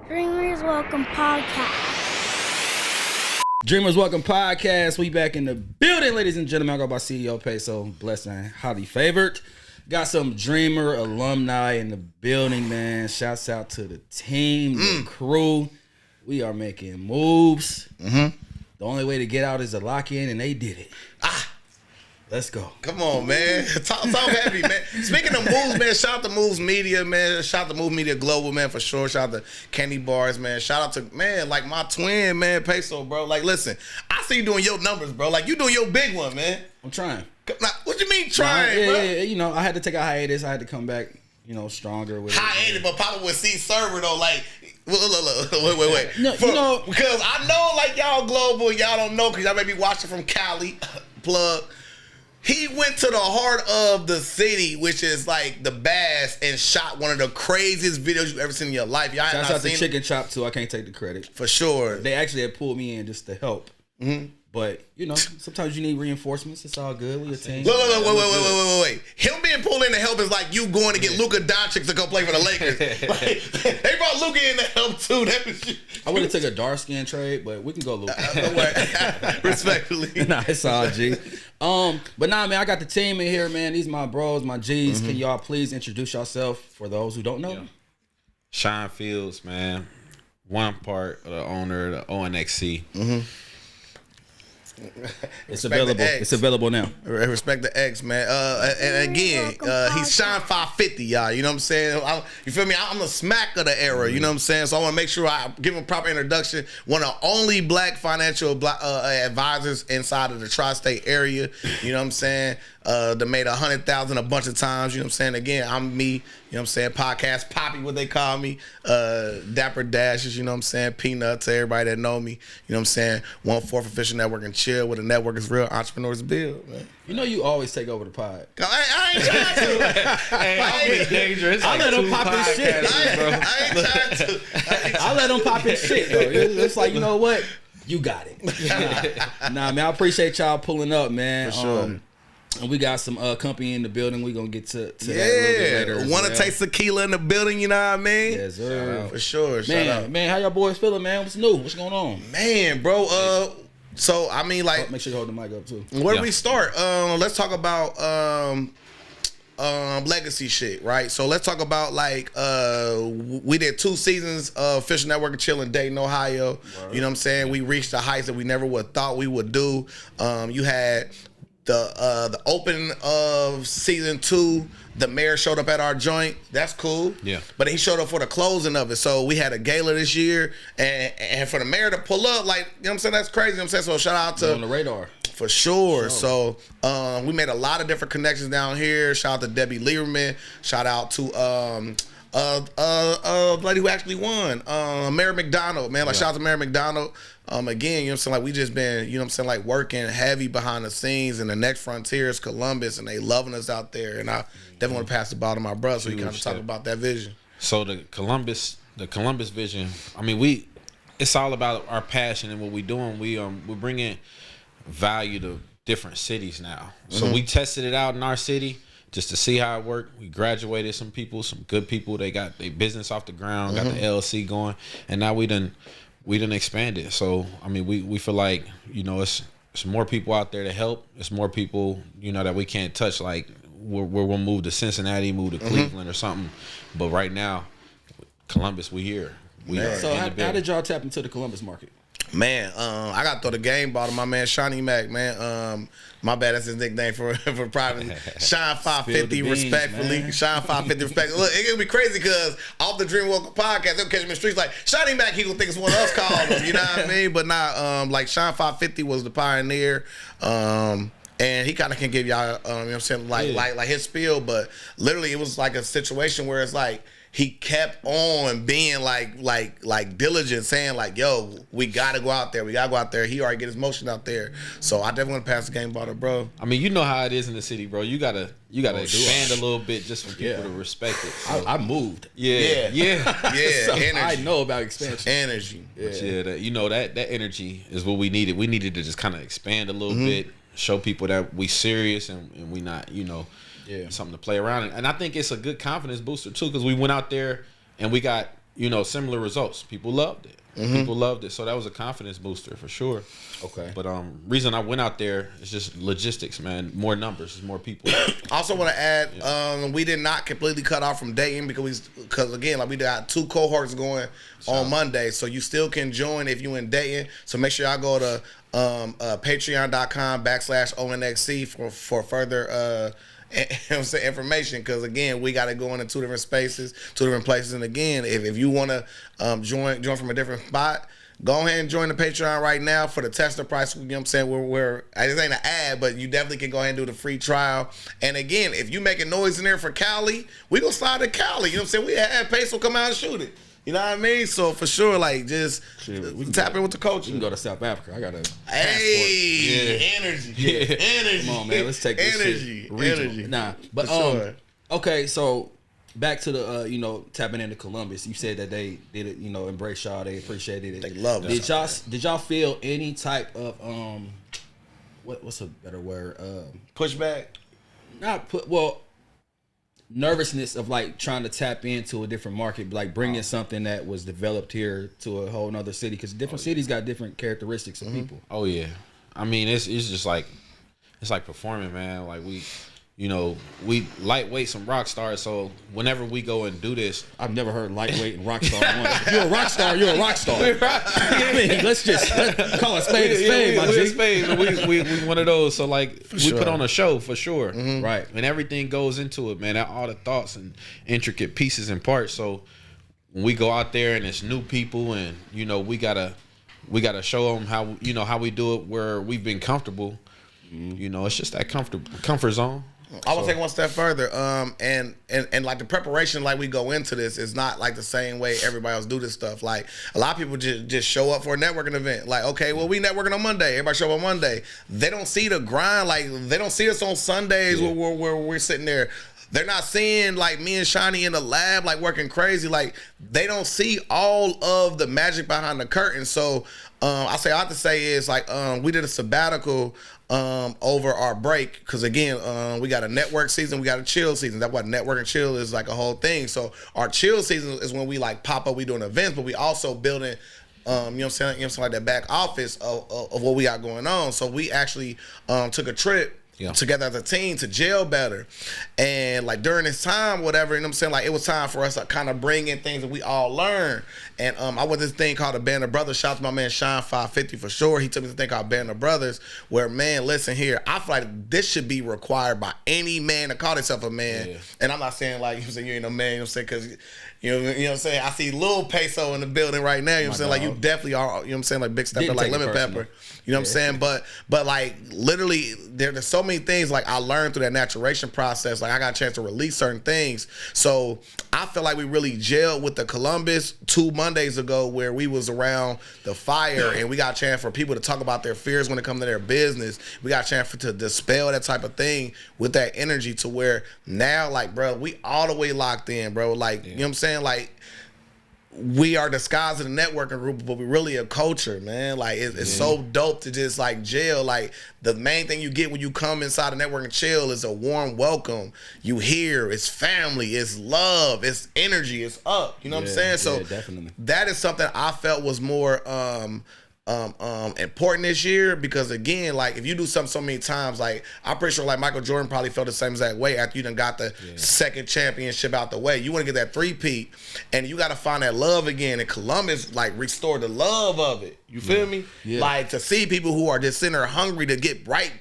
Dreamers Welcome Podcast. Dreamers Welcome Podcast. We back in the building, ladies and gentlemen. I go by CEO PESO. Blessed and highly favored. Got some Dreamer alumni in the building, man. Shouts out to the team, the crew. We are making moves. The only way to get out is to lock in, and they did it. Let's go. Come on, man. Talk heavy, man. Speaking of moves, man, shout out to Moves Media, man. Shout out to Moves Media Global, man, for sure. Shout out to Candy Bars, man. Shout out to, man, like my twin, man, PESO, bro. Like, listen, I see you doing your numbers, bro. Like, you doing your big one, man. I'm trying. Now, what you mean trying, Yeah, bro? you know, I had to take a hiatus. I had to come back, you know, stronger with it. Hiatus, but Papa would see server, though, like, wait. No, you know, because I know, like, y'all global, y'all don't know, because y'all may be watching from Cali, plug. He went to the heart of the city, which is like the Bass, and shot one of the craziest videos you've ever seen in your life. Y'all shouts not out to seen Chicken Chop, too. I can't take the credit. For sure. They actually had pulled me in just to help. But, you know, sometimes you need reinforcements. It's all good. We a team. Wait. Him being pulled in to help is like you going to get Luka Doncic to go play for the Lakers. Like, they brought Luka in to help, too. That was I would have took a dark skin trade, but we can go Luka. Respectfully. Nah, it's all G. But nah, man, I got the team in here, man. These my bros, my G's. Can y'all please introduce yourself for those who don't know? Yeah. Sean Fields, man. One part of the owner of the ONXC. It's available. It's available now. Respect the X, man. And again, he's Sean 550, y'all. You know what I'm saying? You feel me? I'm the smack of the era. You know what I'm saying? So I want to make sure I give him a proper introduction. One of the only black financial advisors inside of the tri-state area. You know what I'm saying? That made 100,000 a bunch of times. You know what I'm saying? Again, I'm me. You know what I'm saying? Podcast Poppy, what they call me. Dapper Dashes, you know what I'm saying? Peanuts to everybody that know me. You know what I'm saying? 1/4 Official Network and chill with a network is real. Entrepreneurs build, man. You know you always take over the pod. I ain't trying to. Hey, dangerous. I let him pop his shit. I ain't trying to. I let him pop his shit, though. It's like, you know what? You got it. Nah, man, I appreciate y'all pulling up, man. For sure. And we got some company in the building. We're going to get to that a little bit later. Want to taste tequila in the building, you know what I mean? Yes, sir. For sure. Shout out. Man, how y'all boys feeling, man? What's new? What's going on? Man, bro, so I mean, like, Make sure you hold the mic up, too. where do we start? Let's talk about legacy shit, right? So let's talk about, like, we did 2 seasons of Official Network and Chill in Dayton, Ohio. Word. You know what I'm saying? We reached the heights that we never would have thought we would do. You had the opening of season 2, the mayor showed up at our joint. That's cool. Yeah. But he showed up for the closing of it. So we had a gala this year, and for the mayor to pull up, like, you know what I'm saying? That's crazy. You know what I'm saying? So shout out to on the radar. For sure. So we made a lot of different connections down here. Shout out to Debbie Lieberman. Shout out to lady who actually won, Mary McDonald, man. Like, shout out to Mary McDonald. Again, you know what I'm saying? Like, we just been, you know what I'm saying, like, working heavy behind the scenes, and the next frontier is Columbus, and they loving us out there. And I definitely want to pass the ball to my brother so he can kind of talk about that vision. So the Columbus vision, I mean, it's all about our passion and what we're doing. We're bringing value to different cities now. So we tested it out in our city just to see how it worked. We graduated some people, some good people. They got their business off the ground, got the LLC going, and now we done expanded. So I mean, we feel like, you know, it's more people out there to help. It's more people, you know, that we can't touch. Like we'll move to Cincinnati, move to Cleveland or something. But right now, Columbus, we here. We are. So how did y'all tap into the Columbus market? Man, I got to throw the game ball to my man Shawnee Mac, man. My bad, that's his nickname for private. Shine 550, respectfully. Man. Shine 550, respectfully. Look, it would be crazy because off the Dream Welcome podcast, they'll catch me in the streets like, Shawnee Mac, he gonna think it's one of us calling him, you know what I mean? But not, like, Shine 550 was the pioneer. And he kind of can give y'all, you know what I'm saying, like his spiel, but literally it was like a situation where it's like, he kept on being like diligent, saying like, yo, we gotta go out there. We gotta go out there. He already get his motion out there. So I definitely want to pass the game ball to bro. I mean, you know how it is in the city, bro. You gotta expand a little bit just for people to respect it. So. I moved. Yeah. So energy. I know about expansion. Energy. Yeah, you know that energy is what we needed. We needed to just kind of expand a little bit, show people that we serious and we not, you know, something to play around in. And I think it's a good confidence booster too, because we went out there and we got similar results. People loved it. People loved it. So that was a confidence booster for sure. Okay. But reason I went out there is just logistics, man. More numbers, more people. Also want to add, we did not completely cut off from Dayton because again, like we got 2 cohorts going on Monday, so you still can join if you in Dayton. So make sure y'all go to patreon.com/ONXC for further information, because again, we got to go into 2 different spaces, 2 different places. And again, if you want to join from a different spot, go ahead and join the Patreon right now for the tester price. You know what I'm saying? This ain't an ad, but you definitely can go ahead and do the free trial. And again, if you making noise in there for Cali, we gonna slide to Cali. You know what I'm saying? We had PESO come out and shoot it. You know what I mean? So for sure, like, just tap in with the coach. You can go to South Africa. I got a energy. Yeah. Energy. Come on, man. Let's take this shit regional. Energy. Nah, but sure. Okay, so back to the tapping into Columbus. You said that they did it, embrace y'all. They appreciated it. They loved it. Did y'all feel any type of what's a better word? Pushback? Nervousness of like trying to tap into a different market, like bringing something that was developed here to a whole nother city, because different cities got different characteristics of people. Oh yeah, I mean it's just like it's like performing, man. Like we lightweight, some rock stars. So whenever we go and do this, I've never heard lightweight and rock star. If you're a rock star, you're a rock star. I mean, let's just call a spade a spade, my G. Spade. We one of those. So like we put on a show for sure, right? And everything goes into it, man. All the thoughts and intricate pieces and parts. So when we go out there and it's new people, and we gotta show them how we do it where we've been comfortable. It's just that comfort zone. I will take one step further. And like the preparation, like we go into this, is not like the same way everybody else do this stuff. Like a lot of people just show up for a networking event. Like, okay, well, we networking on Monday. Everybody show up on Monday. They don't see the grind. Like they don't see us on Sundays where we're sitting there. They're not seeing like me and Shawnee in the lab, like working crazy. Like they don't see all of the magic behind the curtain. So I have to say is like we did a sabbatical over our break, because again, we got a network season, we got a chill season. That's what network and chill is, like a whole thing. So our chill season is when we like pop up, we doing events, but we also building like that back office of what we got going on. So we actually took a trip together as a team to gel better. And like during this time, whatever, like it was time for us to kind of bring in things that we all learned. And I went to this thing called the Band of Brothers. Shout out to my man Sean 550 for sure. He took me to this thing called Band of Brothers, where, man, listen here, I feel like this should be required by any man to call himself a man. Yeah. And I'm not saying like you ain't no man, because you know what I'm saying? I see Lil PESO in the building right now. You know what I'm saying? Like you definitely are, you know what I'm saying? Like big stepper, like lemon pepper. You know what I'm saying? But like literally there's so many things like I learned through that maturation process. Like I got a chance to release certain things. So I feel like we really gelled with the Columbus 2 Mondays ago, where we was around the fire and we got a chance for people to talk about their fears when it comes to their business. We got a chance to dispel that type of thing with that energy, to where now, like, bro, we all the way locked in, bro. Like, you know what I'm saying? Like, we are disguised in a networking group, but we really a culture, man. Like it's so dope to just like gel. Like the main thing you get when you come inside a networking chill is a warm welcome. You hear it's family, it's love, it's energy, it's up. You know what I'm saying? So definitely. That is something I felt was more important this year, because again, like if you do something so many times, like I'm pretty sure like Michael Jordan probably felt the same exact way after you done got the second championship out the way. You want to get that three-peat, and you got to find that love again. And Columbus like restored the love of it. You feel me? Yeah. Like to see people who are just sitting there hungry to get right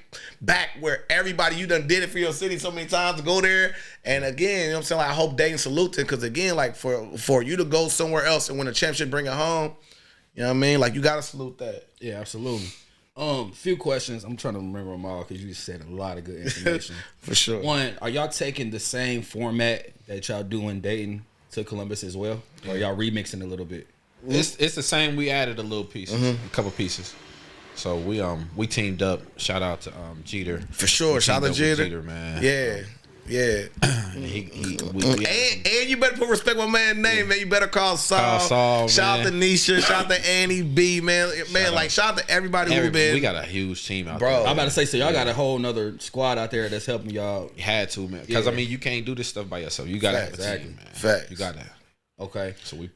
back where everybody, you done did it for your city so many times, to go there. And again, you know what I'm saying? Like, I hope Dayton salute it, because again, like for you to go somewhere else and win a championship, bring it home. You know what I mean? Like, you got to salute that. Yeah, absolutely. Few questions. I'm trying to remember them all, because you just said a lot of good information. For sure. One, are y'all taking the same format that y'all do in Dayton to Columbus as well? Or y'all remixing a little bit? It's the same. We added a little pieces, a couple pieces. So we teamed up. Shout out to Jeter. For sure. Shout out to Jeter, man. Yeah. Yeah. And you better put respect on my man's name, man. You better call Saul. Shout out to Nisha. Shout out to Annie B, man. Shout out to everybody who been. We got a huge team out there. I'm about to say, so y'all got a whole nother squad out there that's helping y'all. You had to, man. Because I mean, you can't do this stuff by yourself. You gotta have a team, man. Facts. You gotta. Okay. So we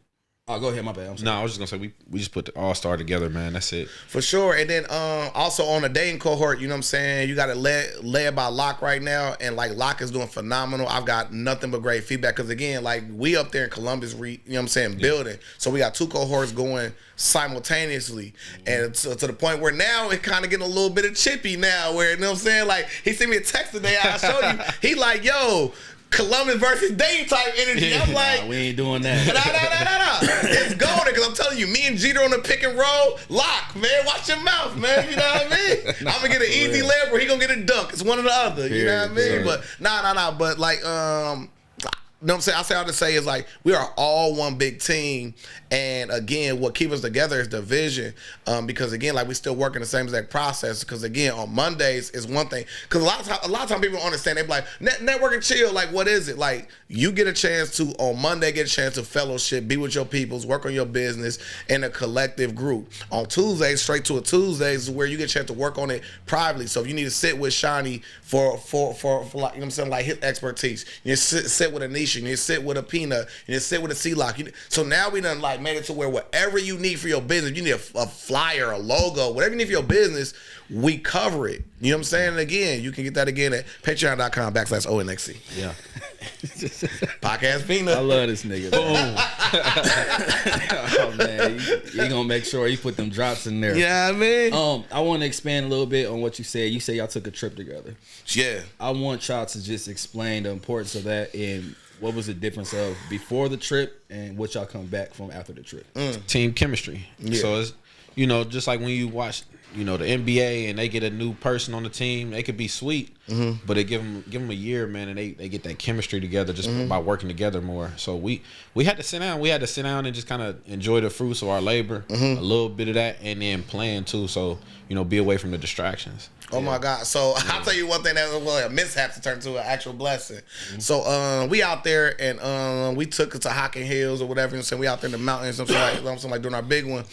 Oh, go ahead. My bad. I'm sorry. No, I was just gonna say we just put the all-star together, man. That's it. For sure. And then also on the dating cohort, you know what I'm saying? You got it led by Locke right now. And like Locke is doing phenomenal. I've got nothing but great feedback. Because again, like we up there in Columbus, you know what I'm saying, building. So we got 2 cohorts going simultaneously. And to the point where now it's kind of getting a little bit of chippy now. Where, you know what I'm saying? Like he sent me a text today. I'll show you. He like, yo, Columbus versus Dame type energy. I'm like, we ain't doing that. No. It's going because I'm telling you, me and Jeter on the pick and roll. Lock, man. Watch your mouth, man. You know what I mean? I'm gonna get an easy layup or he gonna get a dunk. It's one or the other. You know what I mean? But nah. But like, you know what I'm saying? I say all to say is like we are all one big team, and again, what keeps us together is the vision. Because again, like we still working the same exact process. Because again, on Mondays is one thing. Because a lot of time people don't understand. They be like network and chill. Like what is it? Like you get a chance to on Monday get a chance to fellowship, be with your peoples, work on your business in a collective group. On Tuesdays, straight to a Tuesdays is where you get a chance to work on it privately. So if you need to sit with Shawnee for like, you know what I'm saying, like his expertise, you sit with Anisha. You sit with a Peanut. You sit with a C-Lock. So now we done like made it to where whatever you need for your business, you need a flyer, a logo, whatever you need for your business, we cover it. You know what I'm saying? And again, you can get that again at patreon.com/ONXC. Yeah. Podcast Peanut. I love this nigga. Boom. Oh man, you gonna make sure you put them drops in there. Yeah, you know what I mean? I want to expand a little bit on what you said. You say y'all took a trip together. Yeah. I want y'all to just explain the importance of that and what was the difference of before the trip and what y'all come back from after the trip. Team chemistry. Yeah. So it's, you know, just like when you watch, you know, the NBA and they get a new person on the team, they could be sweet, but they give them a year, man, and they get that chemistry together just by working together more. So we had to sit down. We had to sit down and just kind of enjoy the fruits of our labor, a little bit of that, and then plan too. So, you know, be away from the distractions. Oh my God. So I'll tell you one thing that was a mishap to turn to an actual blessing. So we out there and we took it to Hocking Hills or whatever, and so we out there in the mountains, something like doing our big one.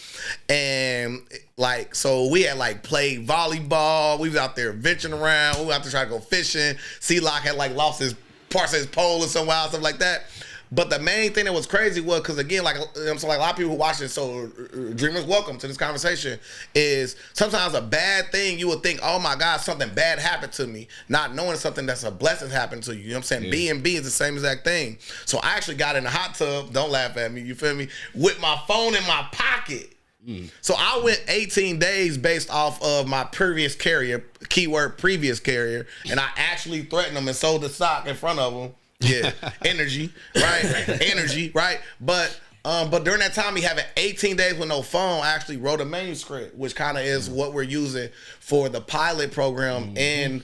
And like, so we had like played volleyball, we was out there venturing around, we was out there trying to go fishing. C-Lock had like lost his parts of his pole or some wild stuff like that. But the main thing that was crazy was because again, like I'm so like a lot of people who watch this, so dreamers, welcome to this conversation. Is sometimes a bad thing you would think, oh my God, something bad happened to me, not knowing something that's a blessing happened to you. You know what I'm saying? Yeah. B&B is the same exact thing. So I actually got in the hot tub. Don't laugh at me. You feel me? With my phone in my pocket. So I went 18 days based off of my previous carrier, keyword previous carrier, and I actually threatened them and sold the stock in front of them. Yeah, energy, right? But during that time, me having 18 days with no phone, I actually wrote a manuscript, which kind of is what we're using for the pilot program in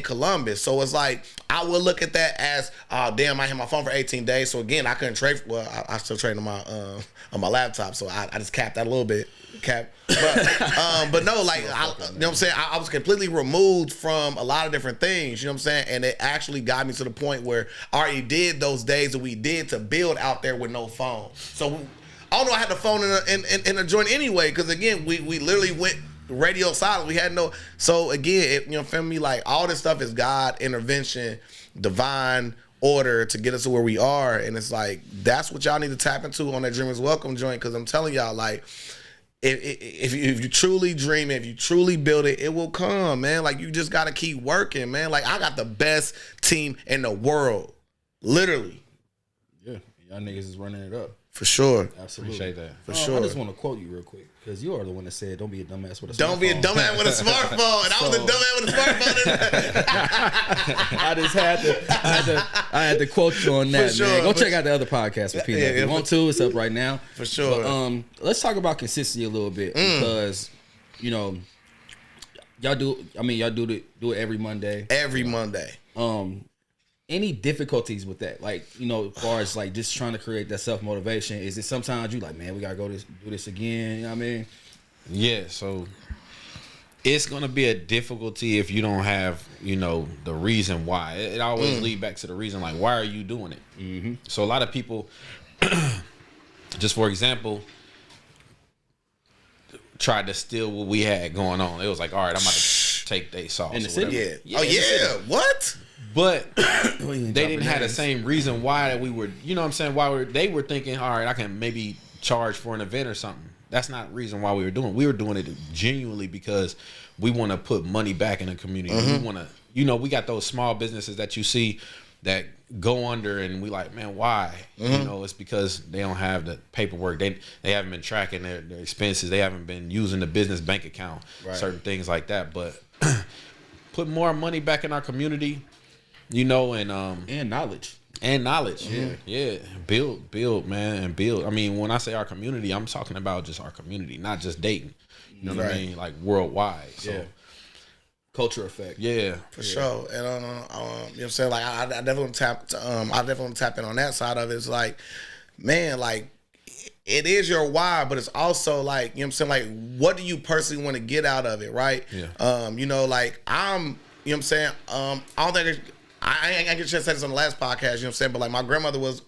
Columbus. So it's like I would look at that as, oh damn, I had my phone for 18 days. So again, I couldn't trade. Well, I still trade on my laptop, so I just capped that a little bit. But no, like, you know what I'm saying? I was completely removed from a lot of different things, you know what I'm saying? And it actually got me to the point where I already did those days that we did to build out there with no phone. So I don't know, I had the phone in a joint anyway, because again, we literally went radio silent. We had no, so again, you know, feel me? Like all this stuff is God intervention, divine order to get us to where we are. And it's like, that's what y'all need to tap into on that Dreamers Welcome joint. Because I'm telling y'all, like, if you truly dream it, if you truly build it, it will come, man. Like, you just got to keep working, man. Like, I got the best team in the world. Literally. Yeah. Y'all niggas is running it up. For sure. Absolutely. Appreciate that. For sure. I just want to quote you real quick, because you are the one that said, don't be a dumbass with a smartphone. Don't be a dumbass with a smartphone. And I was a dumbass with a smartphone. I had to quote you on that, sure, man. Go check out the other podcast with Peanut. If you want to, it's up right now. For sure. But, let's talk about consistency a little bit, because, you know, y'all do it every Monday. Every Monday. Any difficulties with that? Like, you know, as far as like just trying to create that self-motivation, is it sometimes you like, man, we gotta do this again, you know what I mean? Yeah, so it's gonna be a difficulty if you don't have, you know, the reason why. It always lead back to the reason, like, why are you doing it? Mm-hmm. So a lot of people, just for example, tried to steal what we had going on. It was like, all right, I'm about to take day sauce In the city? Yeah. Oh yeah. What? But they didn't have the same reason why that we were, you know what I'm saying, they were thinking, all right, I can maybe charge for an event or something. That's not the reason why we were doing it. We were doing it genuinely because we want to put money back in the community. We want to, we got those small businesses that you see that go under, and we like, man, why? It's because they don't have the paperwork. They haven't been tracking their expenses. They haven't been using the business bank account, certain things like that. But put more money back in our community, and knowledge. And knowledge, yeah. Build, man, and build. I mean, when I say our community, I'm talking about just our community, not just Dayton. You know what I mean? Like worldwide. So, culture effect. Yeah, for sure. And you know what I'm saying? Like I definitely tap in on that side of it. It's like, man, like it is your why, but it's also like, you know what I'm saying? Like, what do you personally want to get out of it, right? Yeah. Like I'm, you know what I'm saying? I don't think I ain't get a chance to say this on the last podcast, you know what I'm saying? But like my grandmother was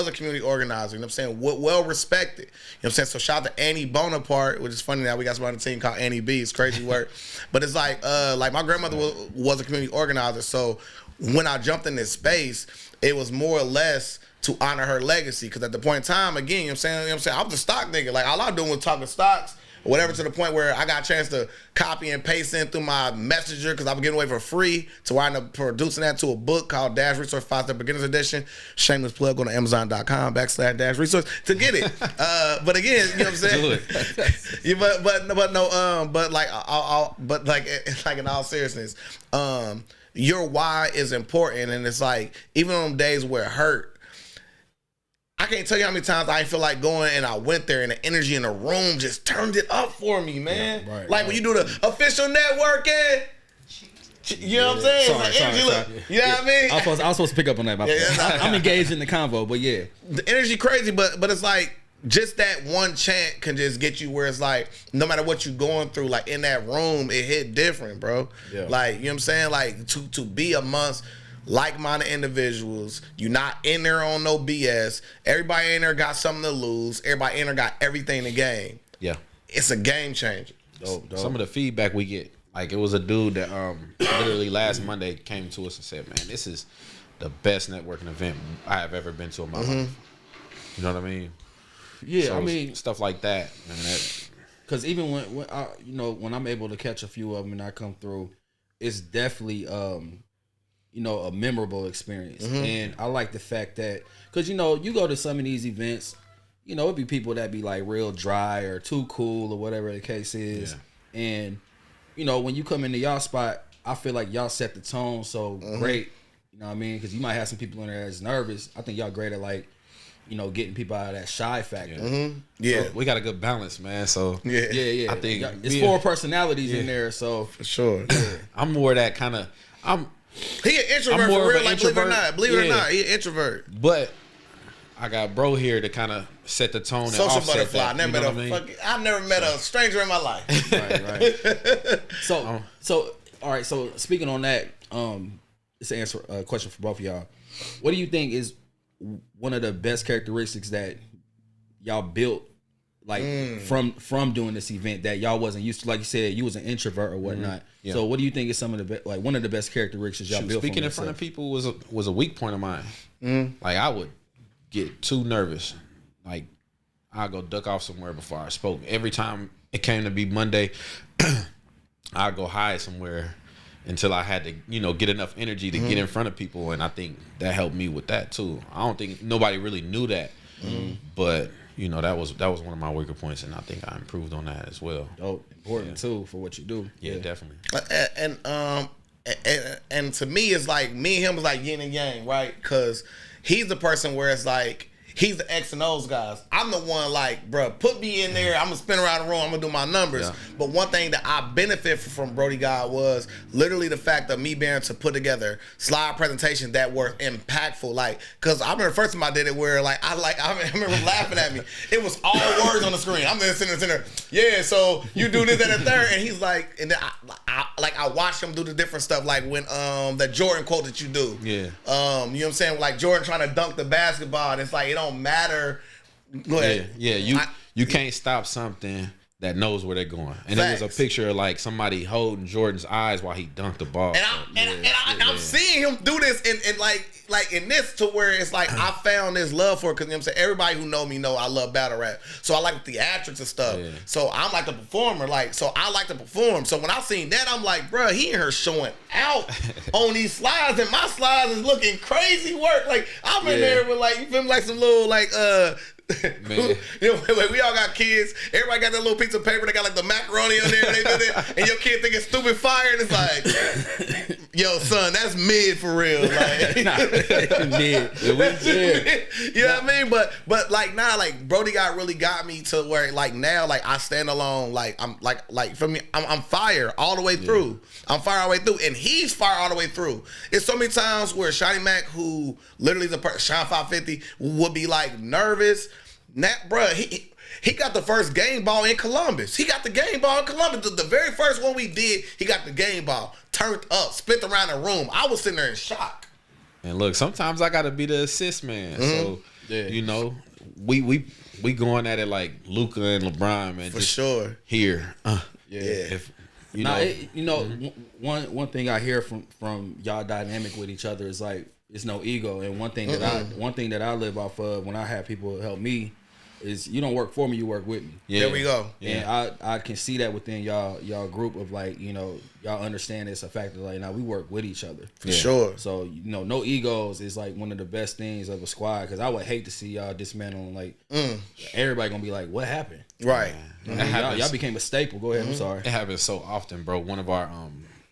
a community organizer, you know what I'm saying? Well respected. You know what I'm saying? So shout out to Annie Bonaparte, which is funny now we got somebody on the team called Annie B. It's crazy work. But it's like my grandmother was a community organizer. So when I jumped in this space, it was more or less to honor her legacy. Because at the point in time, again, you know what I'm saying? I was a stock nigga. Like all I was doing was talking stocks. Whatever, to the point where I got a chance to copy and paste in through my messenger because I was giving away for free, to where I ended up producing that to a book called Dash Resource 5-Step Beginner's Edition. Shameless plug, go to Amazon.com/Dash Resource to get it. But again, you know what I'm saying? But in all seriousness, your why is important, and it's like even on days where it hurt. I can't tell you how many times I feel like going, and I went there and the energy in the room just turned it up for me, man. Yeah, when you do the official networking, you know what I'm saying? Sorry. You know what I mean? I was supposed to pick up on that. I'm engaged in the convo, but yeah. The energy crazy, but it's like just that one chant can just get you where it's like no matter what you're going through, like in that room, it hit different, bro. Yeah. Like, you know what I'm saying? Like to be amongst like-minded individuals, you're not in there on no BS. Everybody in there got something to lose. Everybody in there got everything to gain. Yeah, it's a game changer. Dope. Some of the feedback we get, like it was a dude that literally last Monday came to us and said, "Man, this is the best networking event I have ever been to in my life." You know what I mean? Yeah, so I mean stuff like that. Because even when I'm able to catch a few of them and I come through, it's definitely a memorable experience. And I like the fact that, because, you go to some of these events, it'd be people that be like real dry or too cool or whatever the case is. Yeah. And, when you come into y'all spot, I feel like y'all set the tone so great. You know what I mean? Because you might have some people in there that's nervous. I think y'all great at like, getting people out of that shy factor. Yeah. So we got a good balance, man. So yeah. I think it's 4 personalities in there. So for sure. Yeah. I'm more that kind of, he an introvert for real, like, believe it or not, he an introvert. But I got bro here to kind of set the tone. Social and butterfly. That, I've never met a stranger in my life. Right. So all right. So speaking on that, it's an answer a question for both of y'all. What do you think is one of the best characteristics that y'all built, like from doing this event that y'all wasn't used to? Like you said, you was an introvert or whatnot. Yeah. So what do you think is some of the one of the best characteristics y'all built? Speaking in front of people was a weak point of mine. Like I would get too nervous. Like I'd go duck off somewhere before I spoke. Every time it came to be Monday, I'd go hide somewhere until I had to, get enough energy to get in front of people. And I think that helped me with that too. I don't think nobody really knew that, but that was one of my weaker points, and I think I improved on that as well. Dope, important too for what you do. Yeah, definitely. And to me, it's like me and him was like yin and yang, right? Because he's the person where it's like he's the X and O's guys. I'm the one like, bro, put me in there. I'm gonna spin around the room. I'm gonna do my numbers. Yeah. But one thing that I benefit from Brody God was literally the fact of me being able to put together slide presentations that were impactful. Like, cause I remember the first time I did it where I remember laughing at me. It was all words on the screen. I'm in the center. Yeah, so you do this and the third, and he's like, and then I watched him do the different stuff, like when that Jordan quote that you do. Yeah. You know what I'm saying? Like Jordan trying to dunk the basketball, and it's like it don't matter. Go ahead. Yeah. You can't stop something that knows where they're going. And it was a picture of like somebody holding Jordan's eyes while he dunked the ball. And I'm seeing him do this and like in this to where it's like I found this love for it, because you know what I'm saying, everybody who know me know I love battle rap. So I like theatrics and stuff. Yeah. So I'm like the performer, so I like to perform. So when I seen that, I'm like, bro, he in here showing out on these slides, and my slides is looking crazy work. Like I'm in there with like, you feel me, like some little like man. You know, like we all got kids. Everybody got that little piece of paper. They got like the macaroni on there, and your kid think it's stupid fire, and it's like, yo, son, that's mid for real. Like, mid. You know what I mean? But like now, like Brody really got me to where like now, like I stand alone. Like I'm like for me, I'm fire all the way through. I'm fire all the way through, and he's fire all the way through. It's so many times where Shotty Mac, who literally is a Sean 550, would be like nervous. Now, bro, he got the first game ball in Columbus. He got the game ball in Columbus. The very first one we did, he got the game ball turned up, split around the room. I was sitting there in shock. And look, sometimes I gotta be the assist man. So you know, we going at it like Luka and LeBron, man. For sure. Here, If one thing I hear from y'all dynamic with each other is like it's no ego, and one thing that I live off of when I have people help me is you don't work for me, you work with me. Yeah. There we go. And I can see that within y'all group of like, you know, y'all understand it's a factor. Like now we work with each other for sure. So you know, no egos is like one of the best things of a squad, because I would hate to see y'all dismantle like everybody gonna be like, what happened? Right. Y'all became a staple. Go ahead. I'm sorry. It happens so often, bro. One of our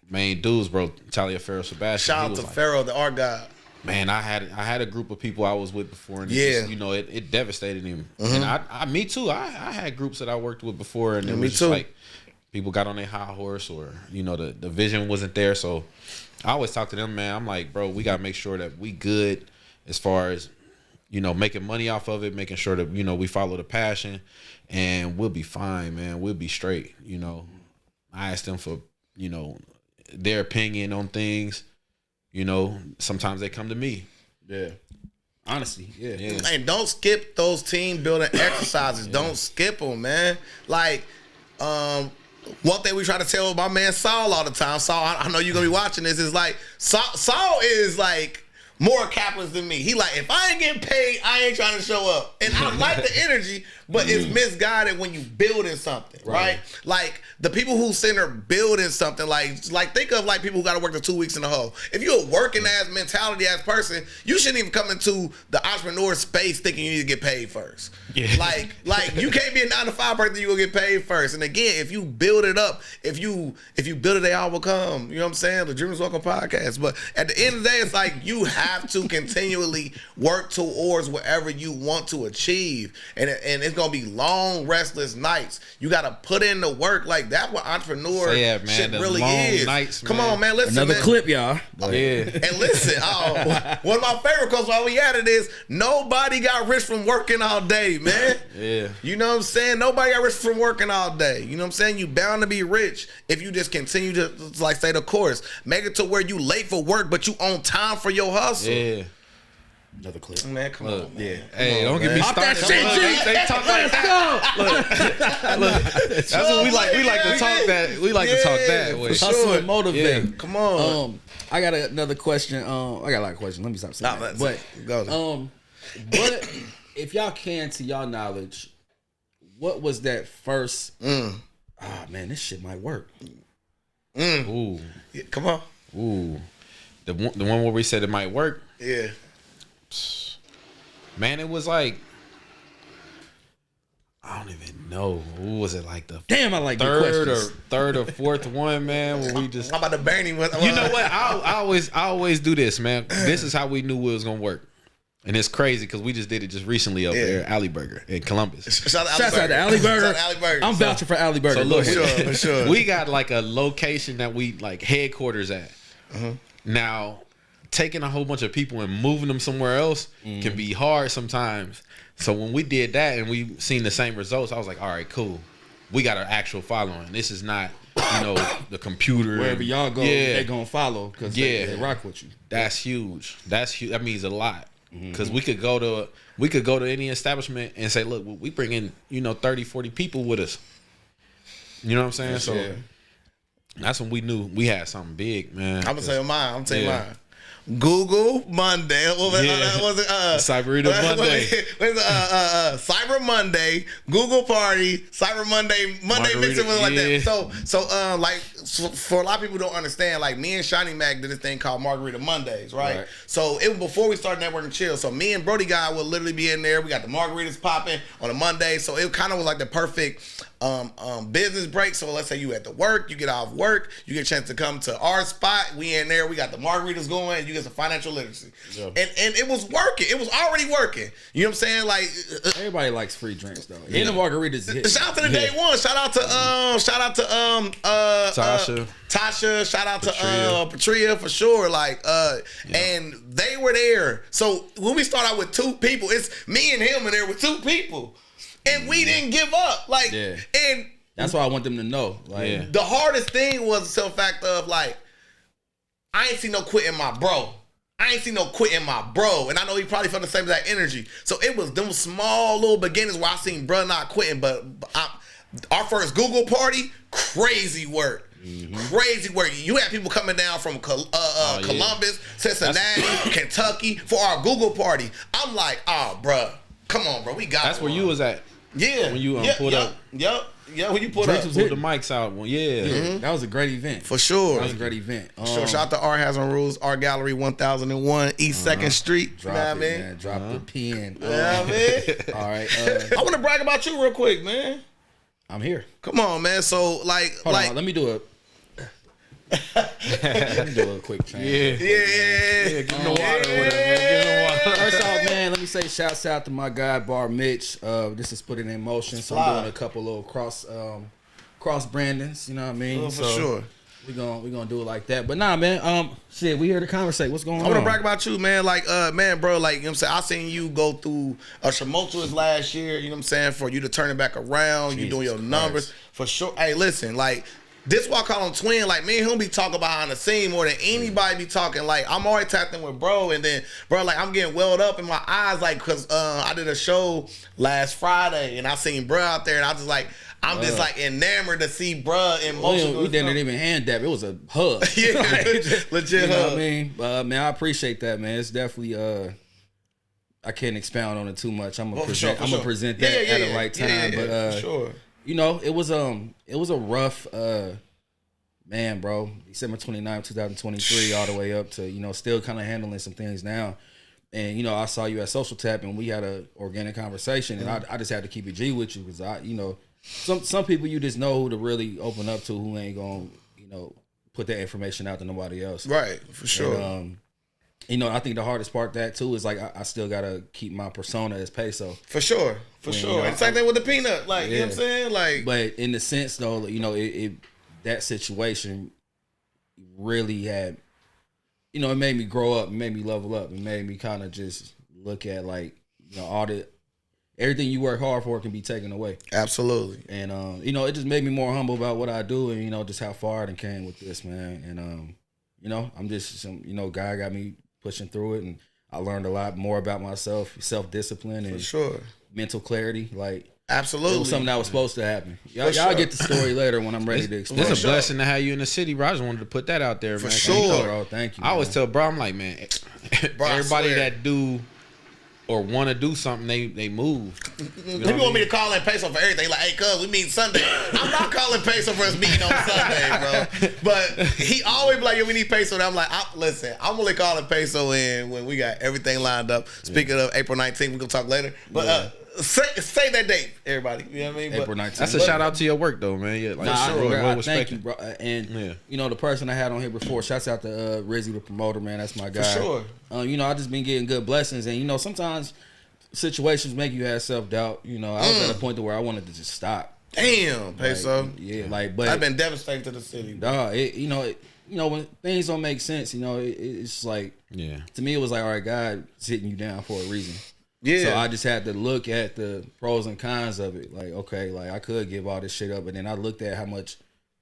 main dudes, bro, Taliaferro Sebastian. Shout out to Pharaoh, the art god. Man, I had a group of people I was with before, and just, you know, it devastated him. And me too. I had groups that I worked with before, and it was just like people got on their high horse, or you know, the vision wasn't there. So I always talk to them, man. I'm like, bro, we gotta make sure that we good as far as, you know, making money off of it, making sure that, you know, we follow the passion, and we'll be fine, man. We'll be straight. You know, I asked them for, you know, their opinion on things. You know, sometimes they come to me. Yeah. Honestly, yeah. And don't skip those team building exercises. Don't skip them, man. Like, one thing we try to tell my man Saul all the time. Saul, I know you're gonna be watching this. Is like Saul is like more capitalist than me. He like, if I ain't getting paid, I ain't trying to show up. And I like the energy, but it's misguided when you building something, right? Like the people who sit there building something, like think of like people who got to work the 2 weeks in a hole. If you're a working ass mentality ass person, you shouldn't even come into the entrepreneur space thinking you need to get paid first. Yeah. Like you can't be a 9-to-5 person, you gonna get paid first. And again, if you build it up, if you build it, they all will come. You know what I'm saying? The Dreamers Welcome podcast. But at the end of the day, it's like you have to continually work towards whatever you want to achieve, and it's gonna be long, restless nights. You gotta put in the work. Like that's what entrepreneur shit really is. Nights, Come on, man. Listen, another clip, y'all. And listen, one of my favorite quotes while we at it is, nobody got rich from working all day, man. Yeah. You know what I'm saying? Nobody got rich from working all day. You know what I'm saying? You bound to be rich if you just continue to like stay the course. Make it to where you late for work, but you on time for your hustle. Yeah. Another clip. Man, come on, man. Hey, don't get me started. They talk like that. Look, that's what we like. We like to talk that. We like to talk that way. Hustle and motivate. Yeah. Come on. I got another question. I got a lot of questions. Let me stop saying that. But go. But if y'all can, to y'all knowledge, what was that first? Man, this shit might work. Ooh, yeah, come on. Ooh, the one where we said it might work. Yeah. Man, it was like, I don't even know. Who was it, like the I like third or fourth one, man? Where we just I'm about to burn him. You know what? I always do this, man. This is how we knew it was gonna work, and it's crazy because we just did it just recently up there at Alley Burger in Columbus. Shout out to Alley Burger. I'm vouching for Alley Burger. So look, for sure. We got like a location that we like headquarters at. Now, taking a whole bunch of people and moving them somewhere else can be hard sometimes. So when we did that and we seen the same results, I was like, all right, cool. We got an actual following. This is not, you know, the computer. Wherever y'all go, they're going to follow because they rock with you. That's huge. That's huge. That means a lot. Because we could go to any establishment and say, look, we bring in, you know, 30, 40 people with us. You know what I'm saying? Yeah. So that's when we knew we had something big, man. I'm gonna tell you mine. Google Monday. What was it? Cyber Monday. Cyber Monday, Google Party, Cyber Monday mixing with like that. So for a lot of people who don't understand, like me and Shiny Mac did this thing called Margarita Mondays, right? So it was before we started Networking Chill. So me and Brody Guy would literally be in there. We got the margaritas popping on a Monday. So it kind of was like the perfect business break. So let's say you at the work, you get off work, you get a chance to come to our spot. We in there, we got the margaritas going, and you get some financial literacy. Yeah. And it was working. It was already working. You know what I'm saying? Like everybody likes free drinks though. Yeah. And the margaritas. Shout out to the day one. Shout out to Tasha. Shout out to Patria for sure. Like and they were there. So when we start out with 2 people, it's me and him in there with 2 people. And we didn't give up. Like, and that's why I want them to know. Like, the hardest thing was the simple fact of like, I ain't seen no quitting my bro. And I know he probably felt the same exact energy. So it was them small little beginnings where I seen bro not quitting. But our first Google party, crazy work. Crazy work. You had people coming down from Columbus, Cincinnati, Kentucky for our Google party. I'm like, oh, bro. Come on, bro. We got That's where you was at. Yeah. When you pulled up. Yeah, when you pulled up. Pulled the mics out. Well, That was a great event. For sure. That was a great event. Shout out to Art Has on Rules, Art Gallery 1001 East 2nd Street. Drop it, man. Drop the pen. All right. I want to brag about you real quick, man. I'm here. Come on, man. So, Hold on, let me do it. Let me do a quick change. Yeah. Give him the water with it, man. Give him the water. First off, man, let me say shouts out to my guy Bar Mitch. This is putting in motion. So I'm doing a couple little cross brandings. You know what I mean? For sure. We gonna do it like that. But nah, man. We here to conversate. What's going on? I want to brag about you, man. Like, man, bro. Like, you know what I'm saying. I seen you go through a tumultuous last year. You know what I'm saying. For you to turn it back around, you doing your numbers for sure. Hey, listen, like. This why I call him twin. Like, me and him be talking behind the scene more than anybody be talking. Like, I'm always tapped in with bro. And then, bro, like, I'm getting welled up in my eyes. Like, because I did a show last Friday. And I seen bro out there. And I was just like, I'm just, like, enamored to see bro in motion. We didn't even hand dab. It was a hug. Yeah, legit you know hug. What I mean? Man, I appreciate that, man. It's definitely... I can't expound on it too much. I'm gonna present that at the right time. But for sure. You know, it was a rough man, bro. December 29th, 2023, all the way up to, you know, still kind of handling some things now. And, you know, I saw you at Social Tap and we had an organic conversation and I just had to keep it G with you because some people you just know who to really open up to who ain't gonna, you know, put that information out to nobody else. Right, for sure. And, you know, I think the hardest part of that too is like I still gotta keep my persona as Peso. For sure. You know, and same thing with the peanut. Like, you know what I'm saying? Like, but in the sense though, you know, it that situation really had, you know, it made me grow up, it made me level up, it made me kind of just look at like, you know, everything you work hard for can be taken away. Absolutely. And you know, it just made me more humble about what I do and, you know, just how far I done came with this, man. And you know, I'm just some, you know, guy got me pushing through it, and I learned a lot more about myself, self-discipline, and for sure, mental clarity. Like, absolutely, it was something that was supposed to happen. Y'all get the story later when I'm ready to explain. It's a blessing to have you in the city, bro. I just wanted to put that out there, for man. sure, bro. Thank you. I always tell bro, I'm like, man, bro, everybody that do or want to do something, they move. You know want me to call in Peso for everything. Like, hey, cuz, we meet Sunday. I'm not calling Peso for us meeting on Sunday, bro. But he always be like, yo, we need Peso. And I'm like, listen, I'm only calling Peso in when we got everything lined up. Speaking of April 19th, we're going to talk later. But say that date, everybody. You know what I mean? April 19th. That's a shout out to your work, though, man. Yeah, like, I thank you, bro. And, you know, the person I had on here before, shouts out to Rizzy, the promoter, man. That's my guy. For sure. You know, I just been getting good blessings. And, you know, sometimes situations make you have self-doubt. You know, I was at a point to where I wanted to just stop. Damn, Peso. Like, yeah, like, but I've been devastated to the city. Dog, you know, when things don't make sense, you know, it's like, to me, it was like, all right, God sitting you down for a reason. Yeah. So I just had to look at the pros and cons of it. Like, okay, like I could give all this shit up, but then I looked at how much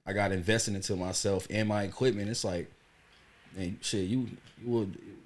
I got invested into myself and my equipment. It's like, and shit, you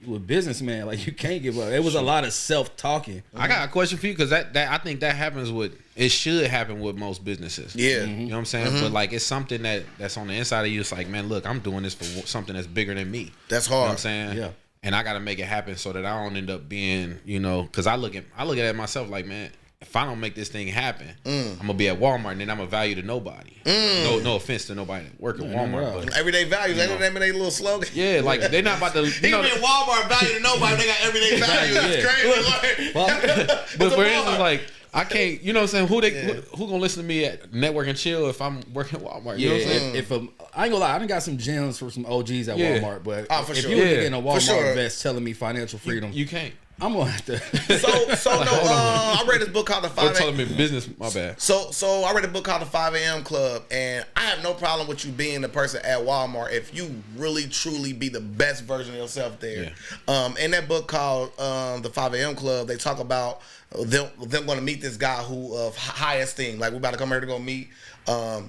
a businessman. Like, you can't give up. It was a lot of self-talking. I got a question for you because that I think that happens with, it should happen with most businesses. Yeah. You know what I'm saying? But like, it's something that's on the inside of you. It's like, man, look, I'm doing this for something that's bigger than me. That's hard. You know what I'm saying? Yeah. And I got to make it happen so that I don't end up being, you know, because I look at it myself like, man, if I don't make this thing happen, I'm gonna be at Walmart and then I'm a value to nobody. No offense to nobody that work at Walmart, but Everyday values. Ain't no name of their little slogan. yeah, like they're not about to. You know, Even Walmart value to nobody. They got everyday values. It's crazy. but for instance, like, I can't. You know what I'm saying? Who gonna listen to me at Network and Chill if I'm working at Walmart? You know what I'm saying? If I ain't gonna lie, I done got some gems for some OGs at Walmart, but for if sure. you were getting a Walmart sure. vest telling me financial freedom, You can't. I'm gonna have to. I read this book called The 5 Or telling me business. My bad. So I read a book called The 5 a.m. Club, and I have no problem with you being the person at Walmart if you really truly be the best version of yourself there. In that book called The 5 a.m. Club, they talk about them going to meet this guy who of high esteem. Like, we about to come here to go meet, you know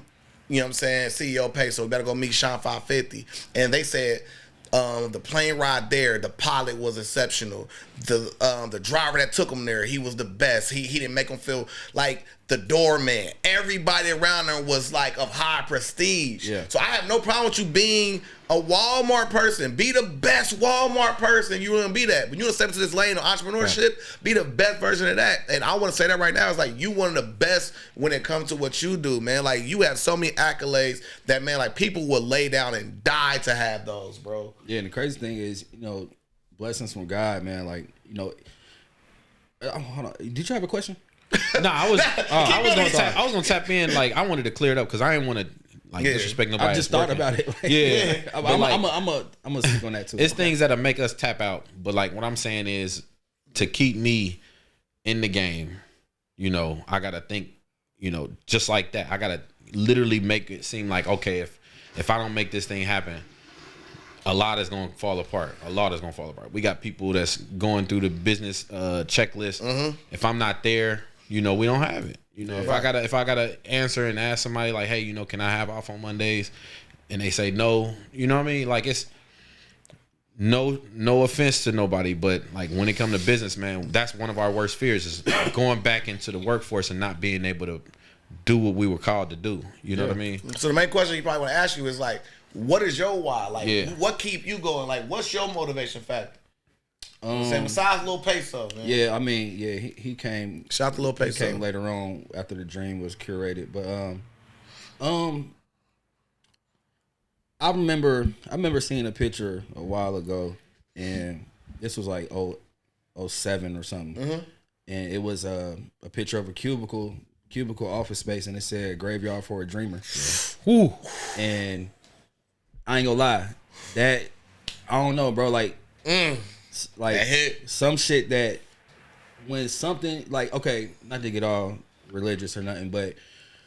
what I'm saying, CEO PESO. We better go meet Sean 550, and they said. The plane ride there, the pilot was exceptional. The driver that took him there, he was the best. He didn't make him feel like the doorman. Everybody around there was like of high prestige. Yeah. So I have no problem with you being a Walmart person. Be the best Walmart person. You want to be that. When you want to step into this lane of entrepreneurship, be the best version of that. And I want to say that right now. It's like, you one of the best when it comes to what you do, man. Like, you have so many accolades that, man, like, people would lay down and die to have those, bro. Yeah, and the crazy thing is, you know, blessings from God, man. Like, you know, hold on. Did you have a question? No, I was gonna tap in. Like, I wanted to clear it up because I didn't want to disrespect nobody. I just thought about it. Like, I'm gonna speak on that too. It's things that'll make us tap out. But like, what I'm saying is, to keep me in the game, you know, I gotta think, you know, just like that. I gotta literally make it seem like, okay, if I don't make this thing happen, a lot is gonna fall apart. We got people that's going through the business checklist. If I'm not there, you know, we don't have it. You know, if I gotta answer and ask somebody like, hey, you know, can I have off on Mondays? And they say no, you know what I mean? Like, it's no offense to nobody, but like, when it comes to business, man, that's one of our worst fears, is going back into the workforce and not being able to do what we were called to do. You know what I mean? So the main question you probably want to ask you is like, what is your why? Like, what keep you going? Like, what's your motivation factor? Besides Lil Peso, man. Yeah, I mean, yeah, he came. Shout out to Lil Peso. He came later on after the dream was curated, but I remember seeing a picture a while ago, and this was like 07 or something, and it was a picture of a cubicle office space, and it said "Graveyard for a Dreamer." Whew. And I ain't gonna lie, that I don't know, bro. Like some shit that when something like, okay, not to get all religious or nothing, but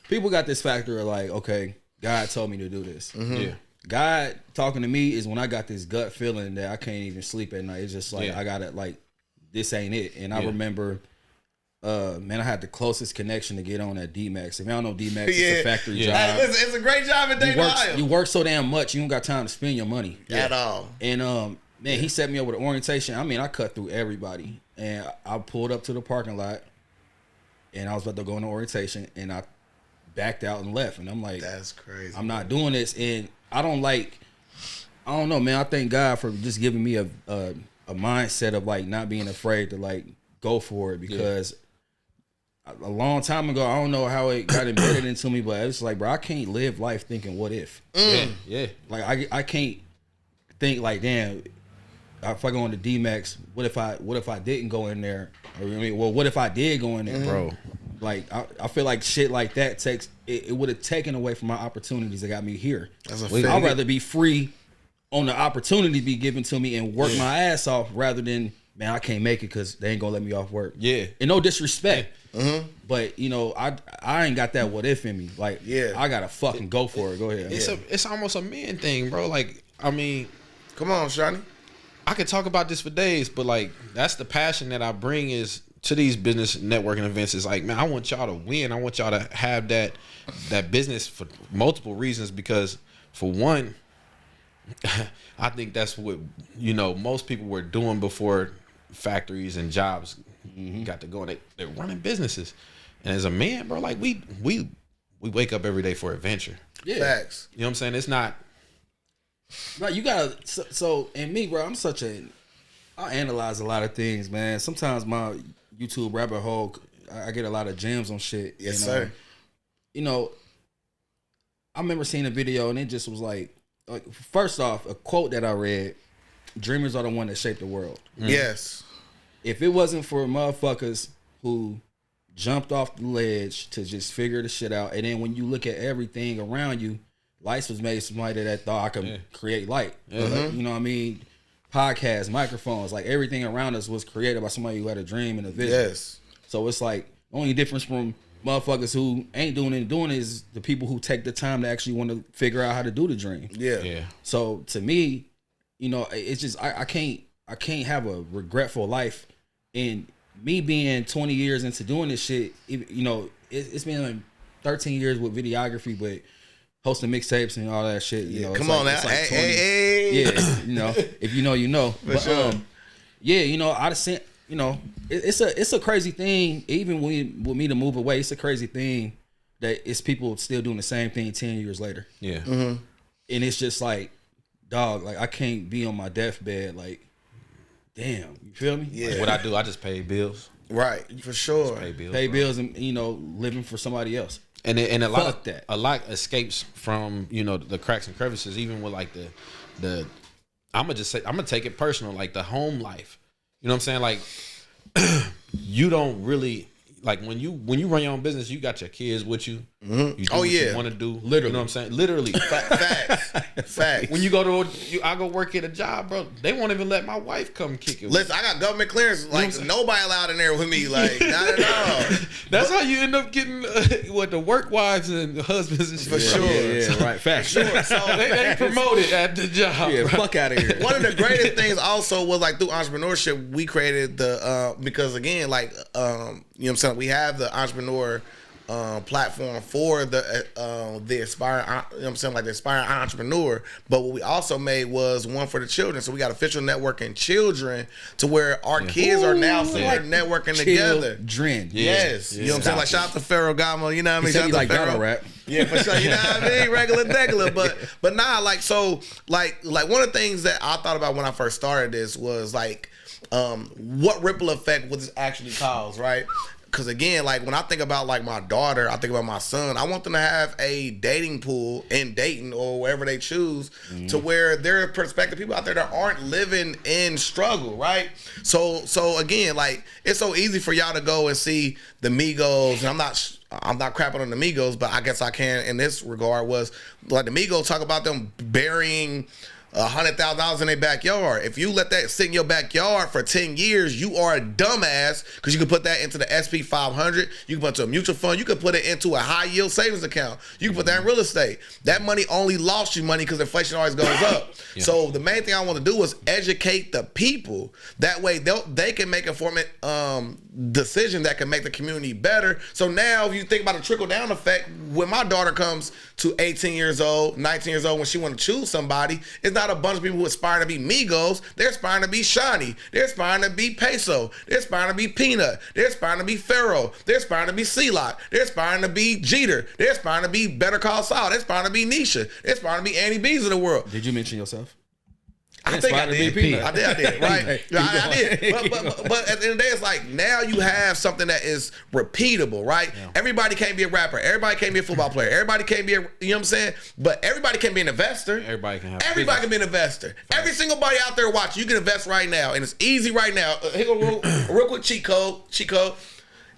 people got this factor of like, okay, God told me to do this. Yeah. God talking to me is when I got this gut feeling that I can't even sleep at night. It's just like, I gotta, like, this ain't it. And I remember, man, I had the closest connection to get on at D-Max. If y'all know D-Max, it's a factory job. Hey, listen, it's a great job in Dayton. You work so damn much, you don't got time to spend your money at all. And man, he set me up with an orientation. I mean, I cut through everybody, and I pulled up to the parking lot, and I was about to go into orientation, and I backed out and left. And I'm like, that's crazy. I'm not doing this, and I don't know, man. I thank God for just giving me a mindset of like not being afraid to like go for it, because a long time ago, I don't know how it got embedded into me, but it's like, bro, I can't live life thinking what if. Yeah. Like I can't think like, damn, if I go into D-Max, what if I didn't go in there? Or, I mean, well, what if I did go in there, bro? Like I feel like shit like that takes it would have taken away from my opportunities that got me here. I'd rather be free on the opportunity be given to me and work my ass off rather than, man, I can't make it because they ain't gonna let me off work. Yeah. And no disrespect. But you know, I ain't got that what if in me. Like, I gotta fucking go for it. Go ahead. It's almost a man thing, bro. Like, I mean, come on, Shawnee. I could talk about this for days, but like, that's the passion that I bring is to these business networking events. Is like, man, I want y'all to win. I want y'all to have that business for multiple reasons, because for one, I think that's what most people were doing before factories and jobs got to go. They're running businesses, and as a man, bro, like we wake up every day for adventure. Yeah. Facts. You know what I'm saying? It's not. Right, you gotta. So and me, bro, I analyze a lot of things, man. Sometimes my YouTube rabbit hole, I get a lot of gems on shit. Yes, sir. I remember seeing a video and it just was like first off, a quote that I read: "Dreamers are the one that shape the world." Yes. If it wasn't for motherfuckers who jumped off the ledge to just figure the shit out, and then when you look at everything around you, lights was made somebody that thought I could create light. Like, you know what I mean? Podcasts, microphones, like everything around us was created by somebody who had a dream and a vision. Yes. So it's like the only difference from motherfuckers who ain't doing it is the people who take the time to actually want to figure out how to do the dream. Yeah. So to me, it's just I can't have a regretful life. And me being 20 years into doing this shit, it's been like 13 years with videography, but hosting mixtapes and all that shit. Come on now, like hey. Yeah, if you know, you know. For sure. I'd sent. It's a crazy thing. Even with me to move away, it's a crazy thing that it's people still doing the same thing 10 years later. Yeah. And it's just like, dog, like I can't be on my deathbed like. Damn, you feel me? Yeah. Like what I do, I just pay bills. Right, for sure. Pay bills and living for somebody else. And a Fuck lot escapes from the cracks and crevices. Even with like the I'm gonna take it personal, like the home life. You know what I'm saying? Like you don't really like when you run your own business, you got your kids with you. You do what you want to do. Literally. You know what I'm saying? Literally. Facts. When you go I go work at a job, bro. They won't even let my wife come kick it. Listen, I got government clearance. Like nobody allowed in there with me. Like not at all. That's how you end up getting the work wives and husbands and shit. For sure. Yeah, right. Facts. Sure. So they promoted at the job. Yeah, fuck out of here. one of the greatest things also was like through entrepreneurship, we created the because again, like you know what I'm saying, we have the entrepreneur platform for the aspiring, you know what I'm saying, like the aspiring entrepreneur. But what we also made was one for the children. So we got official networking children to where our kids are now starting networking together. Children. Yes. You know what I'm saying? Like shout out to Pharaoh Gama, you know what I mean? He said Shout he out like to Pharaoh. battle rap. Yeah, for sure. You know what I mean? Regular. But nah, like so like one of the things that I thought about when I first started this was like what ripple effect would this actually cause, right? Because again, like when I think about like my daughter, I think about my son. I want them to have a dating pool in Dayton or wherever they choose, to where there are prospective people out there that aren't living in struggle, right? So again, like it's so easy for y'all to go and see the Migos, and I'm not crapping on the Migos, but I guess I can in this regard. Was like the Migos talk about them burying $100,000 in their backyard. If you let that sit in your backyard for 10 years, you are a dumbass, because you can put that into the SP 500. You can put it into a mutual fund. You can put it into a high yield savings account. You can put that in real estate. That money only lost you money because inflation always goes up. Yeah. So the main thing I want to do is educate the people. That way they can make a informed decision that can make the community better. So now if you think about a trickle down effect, when my daughter comes to 18 years old, 19 years old, when she want to choose somebody, it's not a bunch of people who aspire to be Migos. They're aspiring to be Shawnee. They're aspiring to be Peso. They're aspiring to be Peanut. They're aspiring to be Pharaoh. They're aspiring to be C-Lot. They're aspiring to be Jeter. They're aspiring to be Better Call Saul. They're aspiring to be Nisha. They're aspiring to be Annie B's of the world. Did you mention yourself? I think I did. I did. Right. I did. But at the end of the day, it's like now you have something that is repeatable, right? Yeah. Everybody can't be a rapper. Everybody can't be a football player. Everybody can't be you know what I'm saying? But everybody can be an investor. Everybody can be an investor. Fact. Every single body out there watching, you can invest right now. And it's easy right now. Here go a real quick cheat code.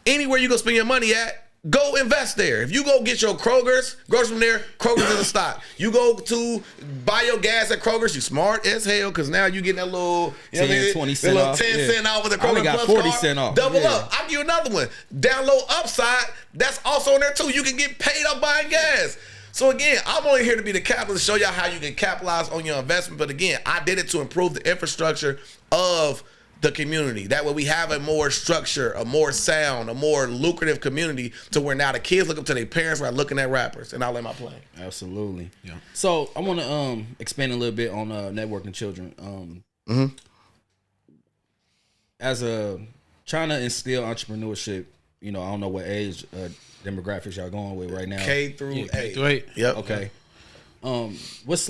Anywhere you go spend your money at, go invest there. If you go get your Kroger's, groceries from there, Kroger's is a stock. You go to buy your gas at Kroger's, you smart as hell, because now you getting that little 10, 20 cent off. 10 cent off with the Kroger got Plus 40 card. cent off. Double up. I'll give you another one. Download Upside. That's also on there too. You can get paid up buying gas. So again, I'm only here to be the capitalist, show y'all how you can capitalize on your investment. But again, I did it to improve the infrastructure of the community. That way we have a more structure, a more sound, a more lucrative community to where now the kids look up to their parents while looking at rappers. And I'll let my play. Absolutely. Yeah. So I want to expand a little bit on networking children. As a trying to instill entrepreneurship, I don't know what age demographics y'all going with right now. K through eight. Yep. Okay. What's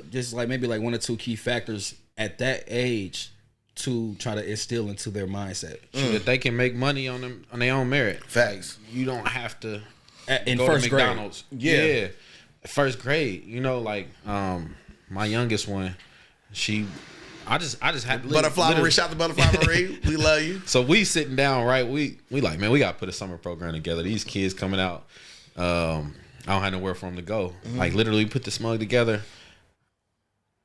just maybe one or two key factors at that age to try to instill into their mindset that they can make money on their own merit. Facts. You don't have to in go first to grade. McDonald's. Yeah. First grade. My youngest one, I just had to Butterfly Marie, shout out to Butterfly Marie. We love you. So we sitting down, right? We like, man, we got to put a summer program together. These kids coming out, I don't have nowhere for them to go. Like literally put the smug together.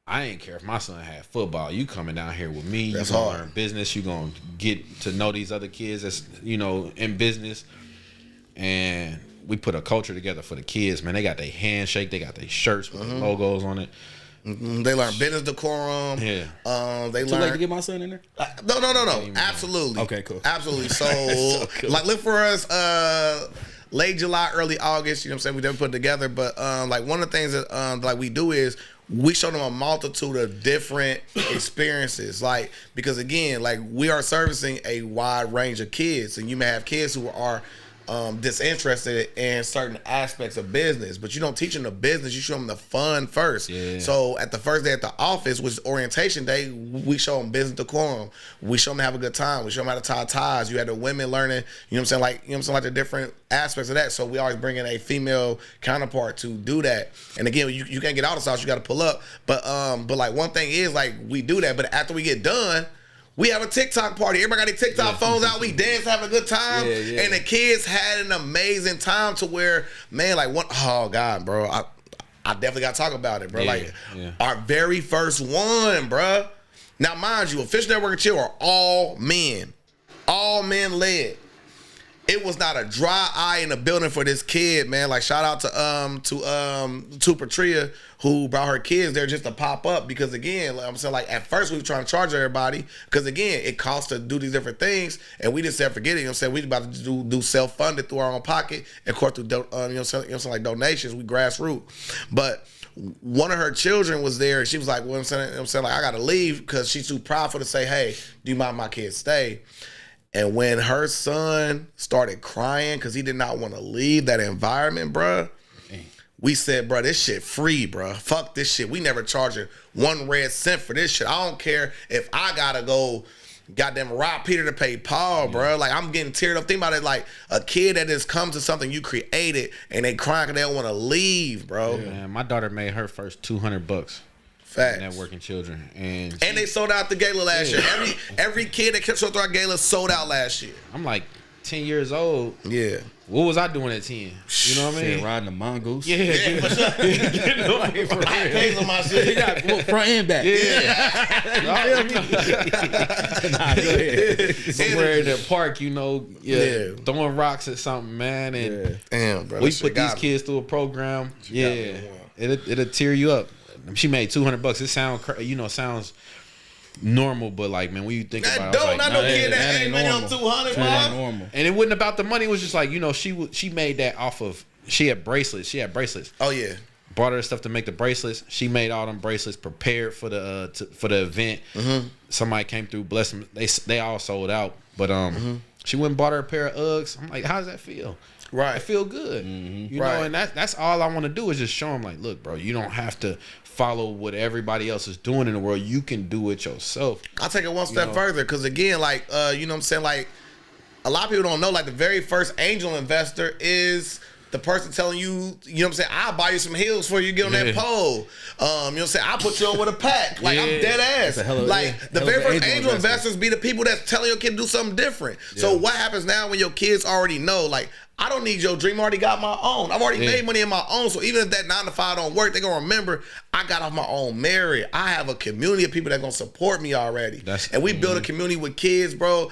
I ain't care if my son had football. You coming down here with me. That's you gonna hard. learn business. You gonna get to know these other kids that's in business. And we put a culture together for the kids. Man, they got their handshake. They got their shirts with the logos on it. They learn business decorum. Yeah. They Too learn. late to get my son in there? No. Absolutely. Okay, cool. Absolutely. So, cool. look for us late July, early August. You know what I'm saying? We never put it together. But one of the things that we do is we show them a multitude of different experiences. Because again, we are servicing a wide range of kids. And you may have kids who are disinterested in certain aspects of business, but you don't teach them the business, you show them the fun first. Yeah. So at the first day at the office, which is orientation day, we show them business decorum. We show them to have a good time. We show them how to tie ties. You had the women learning, like the different aspects of that. So we always bring in a female counterpart to do that. And again, you can't get all the sauce, you got to pull up. But one thing is we do that, but after we get done, we have a TikTok party. Everybody got their TikTok phones out. We dance, having a good time. Yeah. And the kids had an amazing time to where, man, oh, God, bro. I definitely got to talk about it, bro. Our very first one, bro. Now, mind you, Official Network and Chill are all men. All men led. It was not a dry eye in the building for this kid, man. Shout out to Patria, who brought her kids there just to pop up. Because again, at first we were trying to charge everybody because again, it costs to do these different things, and we just said forget it. We about to do self-funded through our own pocket, and of course through donations. We grassroots, but one of her children was there, and she was like, "Well, I got to leave because she's too prideful to say, hey, do you mind my kids stay?" And when her son started crying because he did not want to leave that environment, bruh, we said, bruh, this shit free, bruh. Fuck this shit. We never charge her 1 red cent for this shit. I don't care if I got to go goddamn rob Peter to pay Paul, bruh. I'm getting teared up. Think about it a kid that just comes to something you created and they crying because they don't want to leave, bro. Yeah, man, my daughter made her first $200. Facts. Networking children, and they sold out the gala last year. Every kid that showed through our gala sold out last year. I'm 10 years old. Yeah. What was I doing at 10? You know what I mean? Riding the mongoose. Yeah, for sure. I paid on my shit. Front and back. Nah, go ahead. Somewhere in the park, throwing rocks at something, man. And damn, bro. We put these kids through a program. It'll tear you up. She made $200. It sounds normal, but man, when you think about it, not no kid that ain't making on 200, normal. And it wasn't about the money. It was just she made that off of. She had bracelets. Oh yeah. Brought her stuff to make the bracelets. She made all them bracelets, prepared for the event. Mm-hmm. Somebody came through, bless them. They all sold out, but she went and bought her a pair of Uggs. I'm like, how does that feel? Right. I feel good. Mm-hmm. You know, and that's all I want to do is just show them, look, bro, you don't have to follow what everybody else is doing in the world. You can do it yourself. I'll take it one step further because, again, you know what I'm saying? A lot of people don't know, the very first angel investor is the person telling you, you know what I'm saying, I'll buy you some heels before you get on that pole. You know what I'm saying? I'll put you on with a pack. I'm dead ass. The very first angel investors be the people that's telling your kid to do something different. Yeah. So what happens now when your kids already know, I don't need your dream. I already got my own. I've already made money in my own. So even if that 9 to 5 don't work, they're going to remember I got off my own merit. I have a community of people that going to support me already. And we build a community with kids, bro.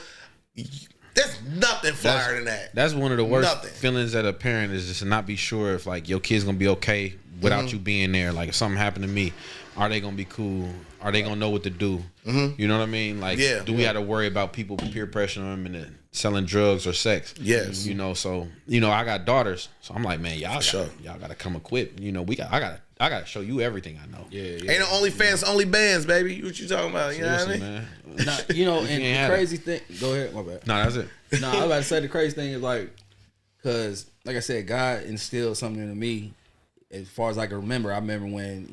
There's nothing flyer than that. That's one of the worst feelings as a parent is just to not be sure if your kid's going to be okay without you being there. Like if something happened to me, are they gonna be cool? Are they gonna know what to do? You know what I mean? Like, do we have to worry about people peer pressuring them and selling drugs or sex? Yes. You know, so I got daughters, so I'm like, man, y'all gotta come equipped. You know, I gotta show you everything I know. Yeah. Ain't no OnlyFans, only bands, baby. What you talking about? You know what I mean? Man. Nah, and the crazy thing. Go ahead, my bad. No, that's it. No, I was about to say the crazy thing is like, cause like I said, God instilled something into me. As far as I can remember, I remember when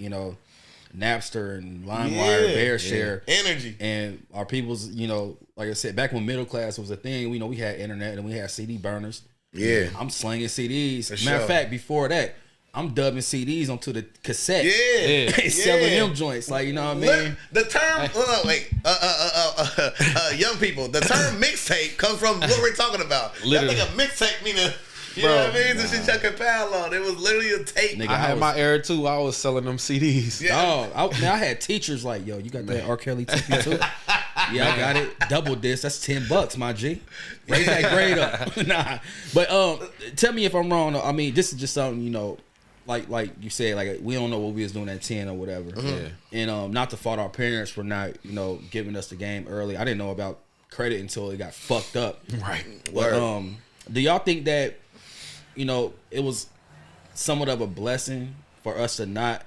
Napster and LimeWire, BearShare, energy, and our people's, like I said, back when middle class was a thing, we had internet and we had CD burners. Yeah, I'm slinging CDs. For Matter of sure. fact, before that, I'm dubbing CDs onto the cassette. Yeah. And selling them joints, like, you know what I mean? Look, the term, young people, the term mixtape comes from what we're talking about. Literally. That nigga mixtape meaning, you know what I mean? This shit Chuck and Pal on. It was literally a tape. Nigga, I had my era too. I was selling them CDs. Yeah. Oh, I had teachers like, yo, you got that R. Kelly TP too? Yeah, I got it. Double this. That's $10, my G. Raise that grade up. Nah, but tell me if I'm wrong. I mean, this is just something like you said, like we don't know what we was doing at 10 or whatever. Yeah. And not to fault our parents for not giving us the game early. I didn't know about credit until it got fucked up. Right. But do y'all think that it was somewhat of a blessing for us to not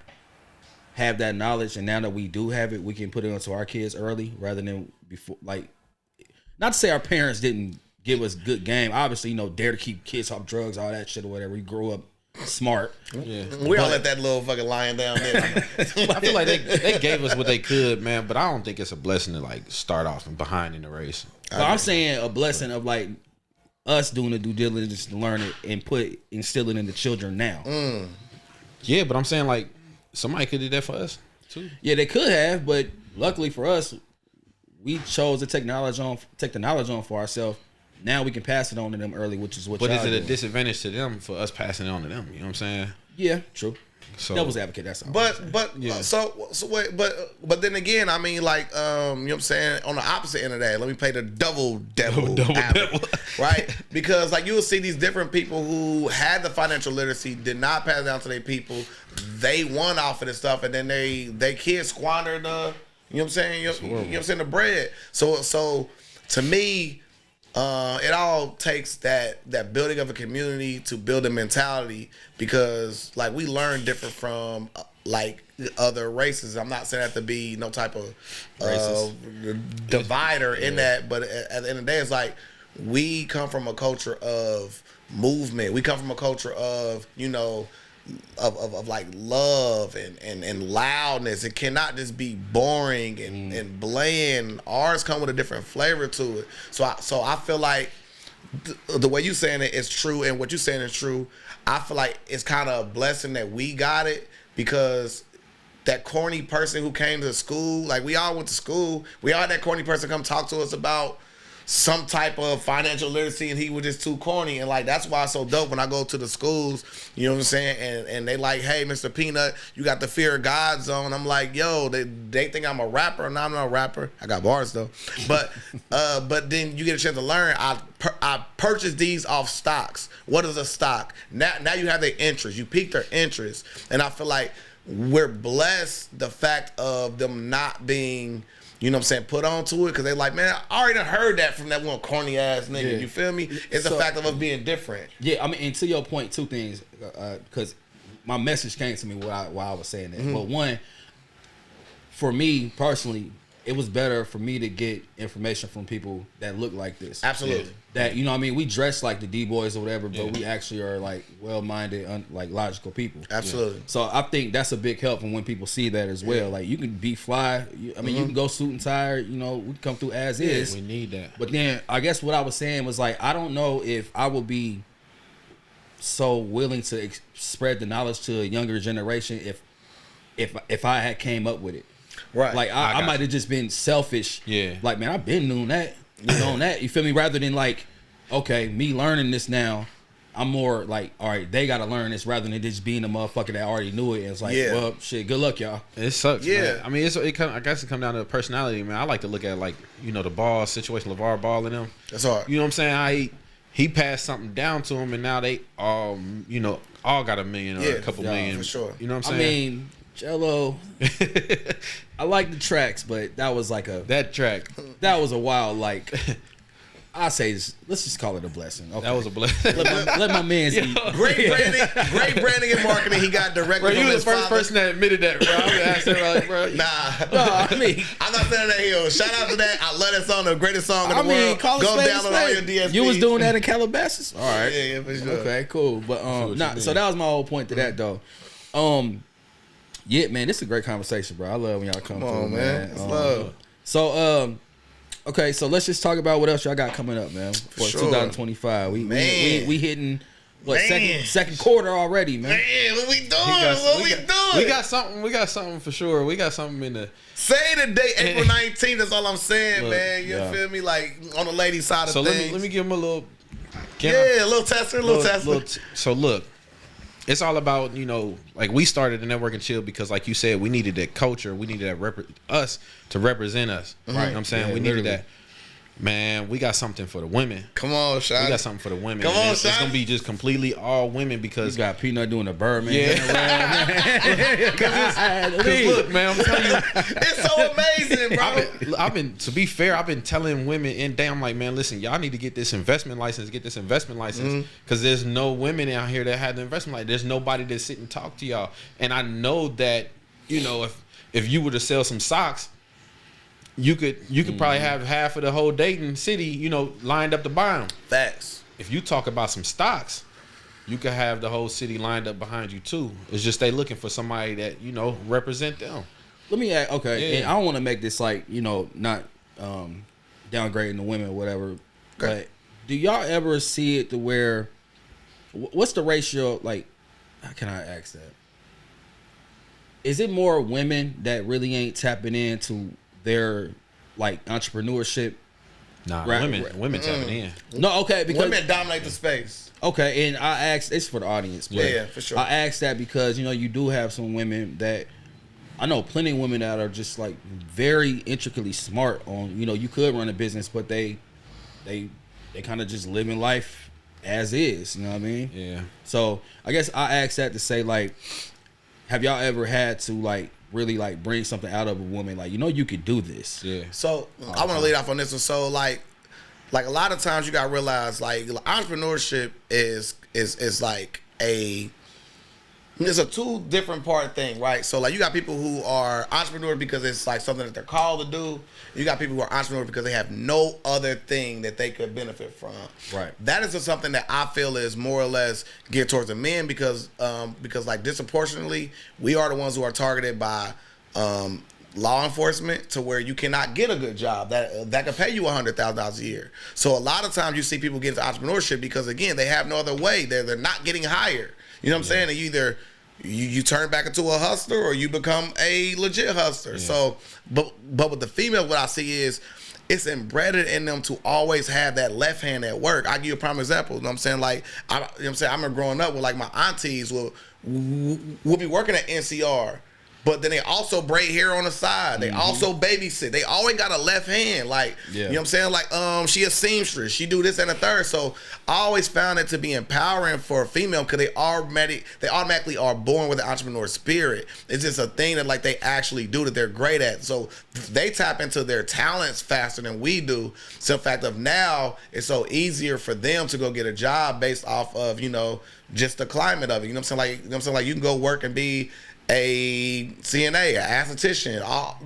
have that knowledge, and now that we do have it, we can put it onto our kids early rather than before? Like, not to say our parents didn't give us good game. Obviously, dare to keep kids off drugs, all that shit or whatever. We grew up smart. Yeah. We all let that little fucking lion down there. I feel like they gave us what they could, man, but I don't think it's a blessing to like start off and behind in the race. But I'm saying a blessing of like us doing the due diligence to learn it and instill it in the children now. Yeah, but I'm saying like somebody could do that for us too. Yeah, they could have, but luckily for us, we chose to take the knowledge on for ourselves. Now we can pass it on to them early, which is what. But is it a doing. disadvantage to them for us passing it on to them? You know what I'm saying? Yeah, true. So Devil's advocate. That's all. But then again, I mean, like, you know what I'm saying? On the opposite end of that, let me play the devil right? Because like you will see these different people who had the financial literacy, did not pass it down to their people. They won off of this stuff, and then they kids squandered the, you know what I'm saying? You know what I'm saying? The bread. So to me, it all takes that building of a community to build a mentality, because like we learn different from like other races. I'm not saying that to be no type of divider in that, but at the end of the day, it's like we come from a culture of movement. We come from a culture of of like love and loudness. It cannot just be boring and bland. Ours come with a different flavor to it. So I feel like the way you saying it is true, and what you saying is true. I feel like it's kind of a blessing that we got it, because that corny person who came to school, like we all went to school, we all had that corny person come talk to us about some type of financial literacy, and he was just too corny. And like that's why it's so dope when I go to the schools, you know what I'm saying, and they like, hey, Mr. Peanut, you got the fear of God zone. I'm like, yo, they think I'm a rapper. No, I'm not a rapper. I got bars though. But then you get a chance to learn. I purchased these off stocks. What is a stock? Now you have their interest. You pique their interest, and I feel like we're blessed the fact of them not being, you know what I'm saying, put on to it, because they like, man, I already done heard that from that one corny ass nigga. Yeah. You feel me? It's the fact of us being different. Yeah, I mean, and to your point, two things, because my message came to me while I was saying that. But one, for me personally, it was better for me to get information from people that look like this. Absolutely. That, you know what I mean? We dress like the D-boys or whatever, but we actually are like well-minded, like logical people. Absolutely. So I think that's a big help from when people see that as well. Like, you can be fly. You can go suit and tie. We can come through as is. We need that. But then I guess what I was saying was like, I don't know if I would be so willing to spread the knowledge to a younger generation if I had came up with it. Right. Like I might have just been selfish. Yeah. Like, man, I've been doing that. On that. You feel me? Rather than like, okay, me learning this now, I'm more like, all right, they gotta learn this, rather than just being a motherfucker that already knew it. And it's like, well, shit, good luck, y'all. It sucks. Yeah. Man. I mean, I guess it come down to personality, man. I like to look at like, the Ball situation, LeVar Ball and them. That's hard. You know what I'm saying? He passed something down to him, and now they all got a million or a couple million. For sure. You know what I'm I saying? mean, Jello. I like the tracks, but that was like that track. That was a wild like. I say this, let's just call it a blessing. Okay. That was a blessing. Let my man eat. Great branding and marketing. He got directly Bro, from you was his the first father. person that admitted that, bro. I was asking, like, bro. Nah, No, I mean, I'm not saying that hill. Shout out to that. I love that song, the greatest song in the world. call it Go spade, down on all your spade. DSPs. You was doing that in Calabasas? All right. Yeah, for sure. Okay, cool. But so that was my whole point to that though. Yeah, man, this is a great conversation, bro. I love when y'all come through, man. It's love. So okay, so let's just talk about what else y'all got coming up, man. For sure. 2025. We hitting what Man. second quarter already, man. Man, what we doing? What we doing? We got something for sure. We got something in the. Say the date, April 19th. That's all I'm saying, Look, man. You yeah. feel me? Like on the lady side of So things. let me give him a little. A little tester. So look, it's all about, like we started the Network and Chill because, like you said, we needed that culture. We needed that us to represent us. Right. You know what I'm saying? Yeah, we needed literally. that. Man, we got something for the women. Come on, Shotty. We got something for the women. Come on, It's Shotty. gonna be just completely all women because You got Peanut doing the Birdman. Yeah. Cause look, man, I'm telling you, It's so amazing, bro. I've been to be fair, I've been telling women in day, I'm like, man, listen, y'all need to get this investment license, because there's no women out here that have the investment license. There's nobody that sit and talk to y'all. And I know that, if you were to sell some socks, you could probably have half of the whole Dayton city, lined up to buy them. Facts. If you talk about some stocks, you could have the whole city lined up behind you too. It's just they looking for somebody that represent them. Let me ask, okay, Yeah. and I don't want to make this like, not downgrading the women or whatever, but do y'all ever see it to where, what's the ratio, like, how can I ask that? Is it more women that really ain't tapping into their, like, entrepreneurship? Nah, Right, women tapping in. No, okay, because Women dominate the space. okay, and I asked, it's for the audience, but Yeah, for sure. I asked that because you do have some women that I know plenty of women that are just like very intricately smart on, you could run a business, but they kind of just living life as is, you know what I mean? Yeah. So I guess I asked that to say, like, have y'all ever had to like really like bring something out of a woman, like, you could do this? Yeah. So I want to lead off on this one. So like a lot of times you gotta realize like entrepreneurship is like it's a two different part thing, right? So like you got people who are entrepreneurs because it's like something that they're called to do. You got people who are entrepreneurs because they have no other thing that they could benefit from. Right. That is just something that I feel is more or less geared towards the men because like disproportionately we are the ones who are targeted by law enforcement to where you cannot get a good job that could pay you $100,000 a year. So a lot of times you see people get into entrepreneurship because again they have no other way. They're not getting hired. You know what I'm saying? And either you turn back into a hustler or you become a legit hustler. Yeah. So, but with the female, what I see is it's embedded in them to always have that left hand at work. I give you a prime example. You know what I'm saying? Like, I remember growing up with like my aunties will be working at NCR. But then they also braid hair on the side. They also babysit. They always got a left hand. Like, you know what I'm saying? Like, she a seamstress. She do this and a third. So I always found it to be empowering for a female because they automatically are born with an entrepreneur spirit. It's just a thing that like they actually do that they're great at. So they tap into their talents faster than we do. So the fact of now it's so easier for them to go get a job based off of, just the climate of it. You know what I'm saying? Like you can go work and be a CNA, an esthetician, all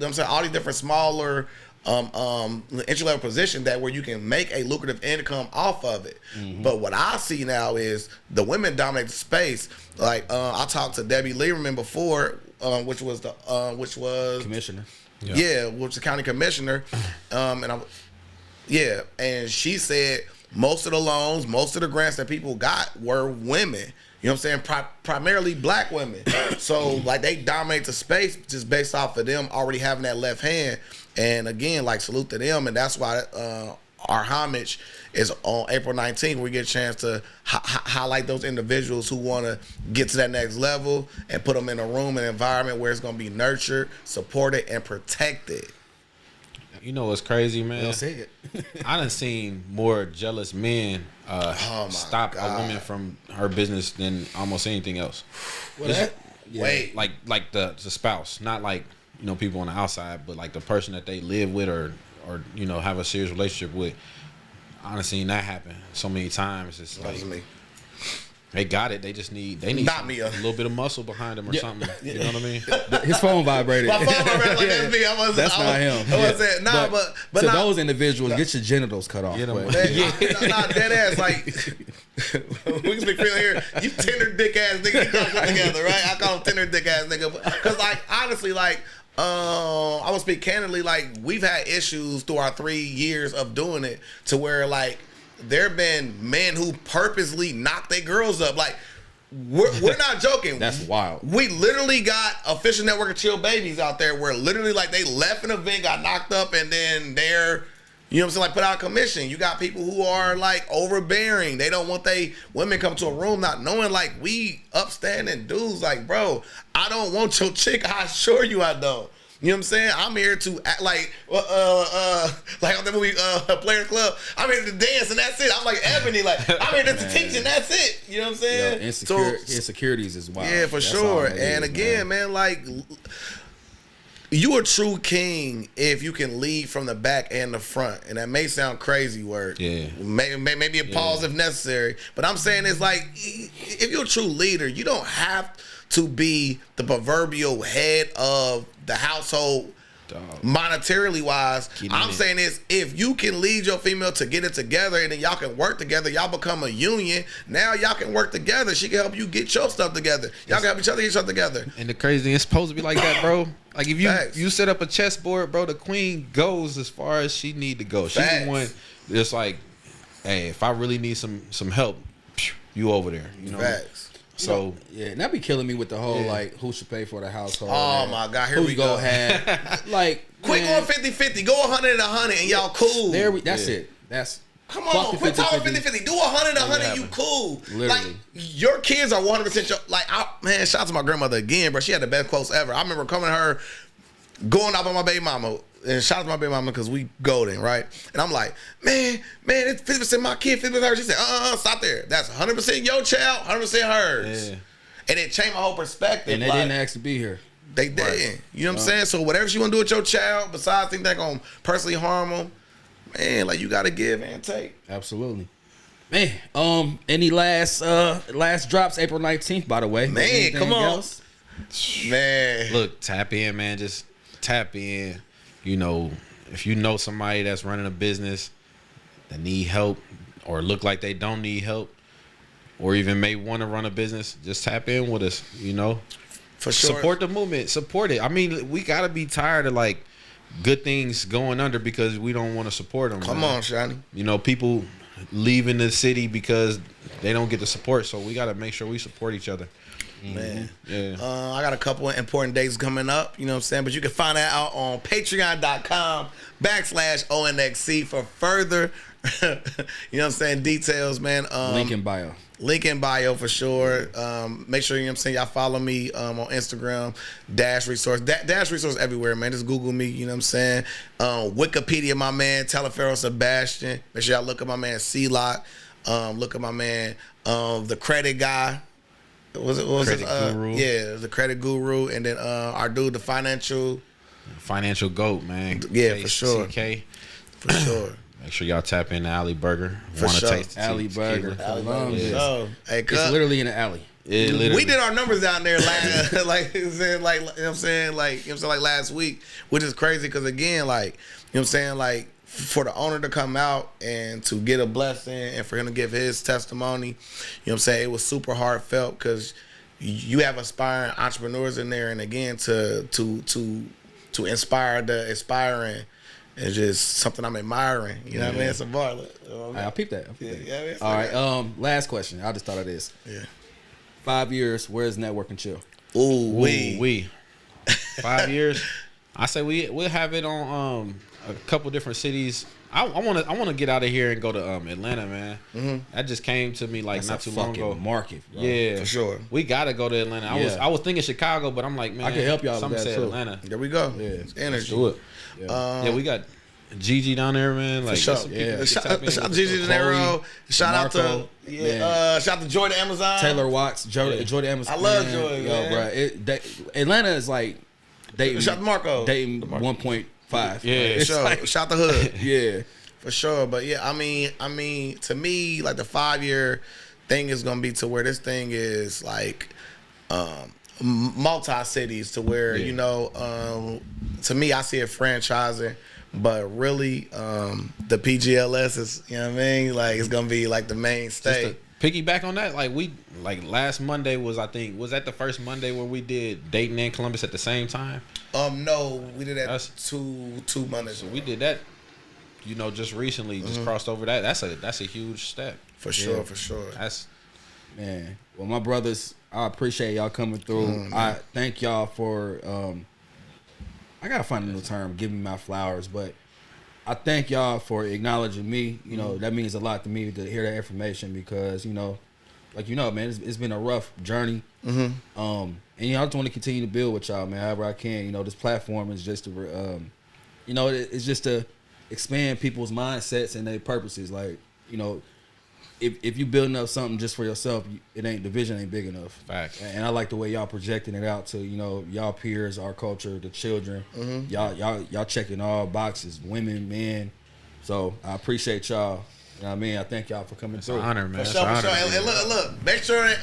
these different smaller entry-level positions that where you can make a lucrative income off of it. But what I see now is the women dominate the space. Like I talked to Debbie Lieberman before, which was Commissioner. Yeah, which was the county commissioner, and she said most of the loans, most of the grants that people got were women. You know what I'm saying? Primarily black women. So, like, they dominate the space just based off of them already having that left hand. And, again, like, salute to them. And that's why our homage is on April 19th. We get a chance to highlight those individuals who want to get to that next level and put them in a room and environment where it's going to be nurtured, supported, and protected. You know what's crazy, man? They'll say it. I done seen more jealous men stop God. a woman from her business than almost anything else. Well, that, Wait. Like the spouse, not like, you know, people on the outside, but like the person that they live with or you know, have a serious relationship with. I done seen that happen so many times. It's like they got it. They just need Not me, a little bit of muscle behind them or something. You know what I mean? his phone vibrated. My phone vibrated like that's me. That's not him. I was saying, nah, but to nah, those individuals, get your genitals cut off. Get 'em. But- nah, dead ass. Like we can speak freely here. You tender dick ass nigga, you got shit together, right? I call him tender dick ass nigga, because like honestly, like. I will speak candidly, like we've had issues through our 3 years of doing it to where like there have been men who purposely knock their girls up. Like we're not joking. That's wild. We literally got official network of chill babies out there where literally like they left an event, got knocked up, and then they're, you know what I'm saying, like put out a commission. You got people who are like overbearing. They don't want they women come to a room not knowing, like we upstanding dudes. Like, bro, I don't want your chick. I assure you I don't. You know what I'm saying? I'm here to act like on the movie Players Club. I'm here to dance and that's it. I'm like Ebony, like I'm here to teach and that's it. You know what I'm saying? Insecurities is wild. Yeah, for That's sure. all it And is, again, man, like you a true king if you can lead from the back and the front. And that may sound crazy word. Yeah. Maybe a pause if necessary. But I'm saying it's like if you're a true leader, you don't have to be the proverbial head of the household monetarily wise. I'm saying is if you can lead your female to get it together and then y'all can work together, y'all become a union. Now y'all can work together. She can help you get your stuff together. Y'all can help each other get stuff together. And the crazy thing, it's supposed to be like that, bro. Like if you set up a chessboard, bro, the queen goes as far as she need to go. She's the one that's like, hey, if I really need some help, you over there. You know. Facts. So yeah, and that be killing me with the whole like who should pay for the household. Oh my God, here we go. Have like quit going 50-50, go 100 and 100 and y'all cool. That's it. That's come on, quit talking 50-50. Do 100 100, you cool. Literally. Like your kids are 100% your, like man, shout out to my grandmother again, bro. She had the best quotes ever. I remember coming to her, going out on my baby mama. And shout out to my baby mama because we golden, right? And I'm like, man, it's 50% my kid, 50% hers. She said, stop there. That's 100% your child, 100% hers. Yeah. And it changed my whole perspective. And they didn't ask to be here. They didn't. Right. You know what I'm saying? So whatever she want to do with your child, besides think they're going to personally harm them, man, like you got to give and take. Absolutely. Man, any last drops April 19th, by the way? Man, anything come on. Else? Man. Look, tap in, man. Just tap in. You know, if you know somebody that's running a business that need help or look like they don't need help or even may want to run a business, just tap in with us, you know. For sure. Support the movement. Support it. I mean, we got to be tired of, like, good things going under because we don't want to support them. Come on, Shani. You know, people leaving the city because they don't get the support, so we got to make sure we support each other. Man, yeah. I got a couple of important dates coming up, you know what I'm saying? But you can find that out on patreon.com/ONXC for further, you know what I'm saying, details, man. Link in bio. Link in bio for sure. Make sure, you know what I'm saying, y'all follow me on Instagram, Dash Resource. Dash Resource everywhere, man. Just Google me, you know what I'm saying? Wikipedia, my man, Teleferro Sebastian. Make sure y'all look at my man, C-Lock. Look at my man, the credit guy. What was it? Guru. Yeah, the credit guru, and then our dude, the financial goat, man. Yeah, for sure. CK. For sure. Make sure y'all tap in the Alley Burger. For sure. Taste Alley Burger. Yeah. Hey, it's literally in the alley. We did our numbers down there last, like you know what I'm saying, like last week, which is crazy because again, like you know what I'm saying, like for the owner to come out and to get a blessing and for him to give his testimony, you know what I'm saying, it was super heartfelt because you have aspiring entrepreneurs in there, and again to inspire the aspiring is just something I'm admiring. You know what I mean? It's a bar. I'll peep that. Yeah, all right. Last question. I just thought of this. Yeah. 5 years. Where's Network and Chill? We 5 years. I say we'll have it on a couple different cities. I want to get out of here and go to Atlanta, man. Mm-hmm. That just came to me like not too long ago. Market, bro. Yeah, for sure. We gotta go to Atlanta. I was thinking Chicago, but I'm like, man, I can help y'all. Some with that said too. Atlanta. There we go. Yeah, it's energy. Do it. Yeah. We got Gigi down there, man. Like, Shout out to Gigi De Niro. Shout out to shout out to Joy the Amazon. Taylor Watts, Joy the Amazon. I love Joy, man. Bro. Atlanta is like dating. Shout out to Marco. Dating 1.5. Yeah, sure. Like, Shout out the hood. Yeah. For sure. But yeah, I mean, to me, like the 5-year thing is gonna be to where this thing is like multi-cities to where, you know, to me I see it franchising, but really the PGLS is, you know what I mean? Like it's gonna be like the mainstay. Piggyback on that, like last Monday was that the first Monday where we did Dayton and Columbus at the same time? No, we did that two Mondays. So we did that, you know, just recently, just crossed over that. That's a huge step. For sure. That's man. Well, my brothers, I appreciate y'all coming through. I thank y'all for I gotta find a new term, give me my flowers, but I thank y'all for acknowledging me. You know, that means a lot to me to hear that information because, you know, like, you know, man, it's been a rough journey. And, you know, I just want to continue to build with y'all, man, however I can. You know, this platform is just to, you know, it's just to expand people's mindsets and their purposes. Like, you know, if you building up something just for yourself, the vision ain't big enough. Facts. And I like the way y'all projecting it out to, you know, y'all peers, our culture, the children. Y'all checking all boxes, women, men. So I appreciate y'all. You know what I mean? I thank y'all for coming through. It's an honor, man. For sure. And look, make sure that,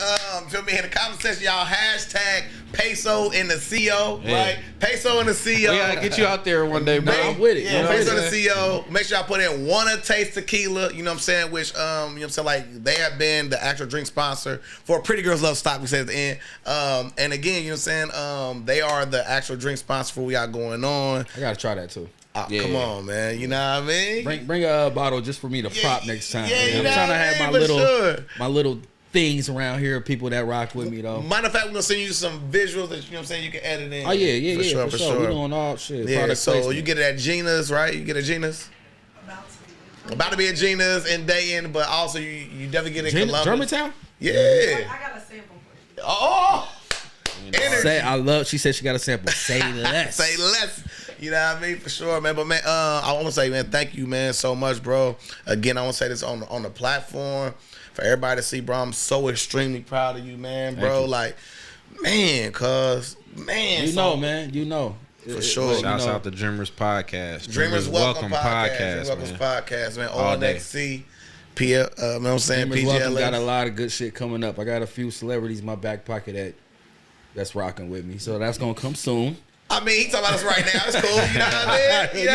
feel me, in the comment section, y'all hashtag PESO in the CO, right? PESO in the CO. We gotta get you out there one day, bro. I'm with it. Yeah, PESO in the CO. Make sure y'all put in One a Taste Tequila, you know what I'm saying? Which, you know what I'm saying? Like, they have been the actual drink sponsor for Pretty Girls Love Stock, we said at the end. And again, you know what I'm saying? They are the actual drink sponsor for what we got going on. I gotta try that too. Come on, man. You know what I mean? Bring a bottle just for me to prop next time. Yeah, I'm trying to have my little things around here, people that rock with me though. Matter of fact, we're gonna send you some visuals that, you know what I'm saying, you can edit in. Oh yeah, for sure. We doing all shit. Yeah, so placement. You get it at Gina's, right? You get it at Gina's? About to be at Gina's in Dayton, but also you definitely get it in Columbus. Germantown? Yeah. I got a sample for you. Oh! Energy. She said she got a sample. Say less. Say less. You know what I mean? For sure, man. But, man, I want to say, man, thank you, man, so much, bro. Again, I want to say this on the platform for everybody to see, bro. I'm so extremely proud of you, man, bro. Like, man, man. You know, man. You know. For sure. Shouts out to Dreamers Podcast. Dreamers Welcome Podcast. Welcome Podcast, man. ONXC. You know what I'm saying? Dreamers Welcome PGLS. got a lot of good shit coming up. I got a few celebrities in my back pocket that's rocking with me. So that's going to come soon. I mean, he talking about us right now. It's cool. You know what I mean?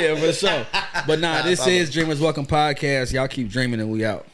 Yeah, for sure. But this is Dreamers Welcome Podcast. Y'all keep dreaming and we out.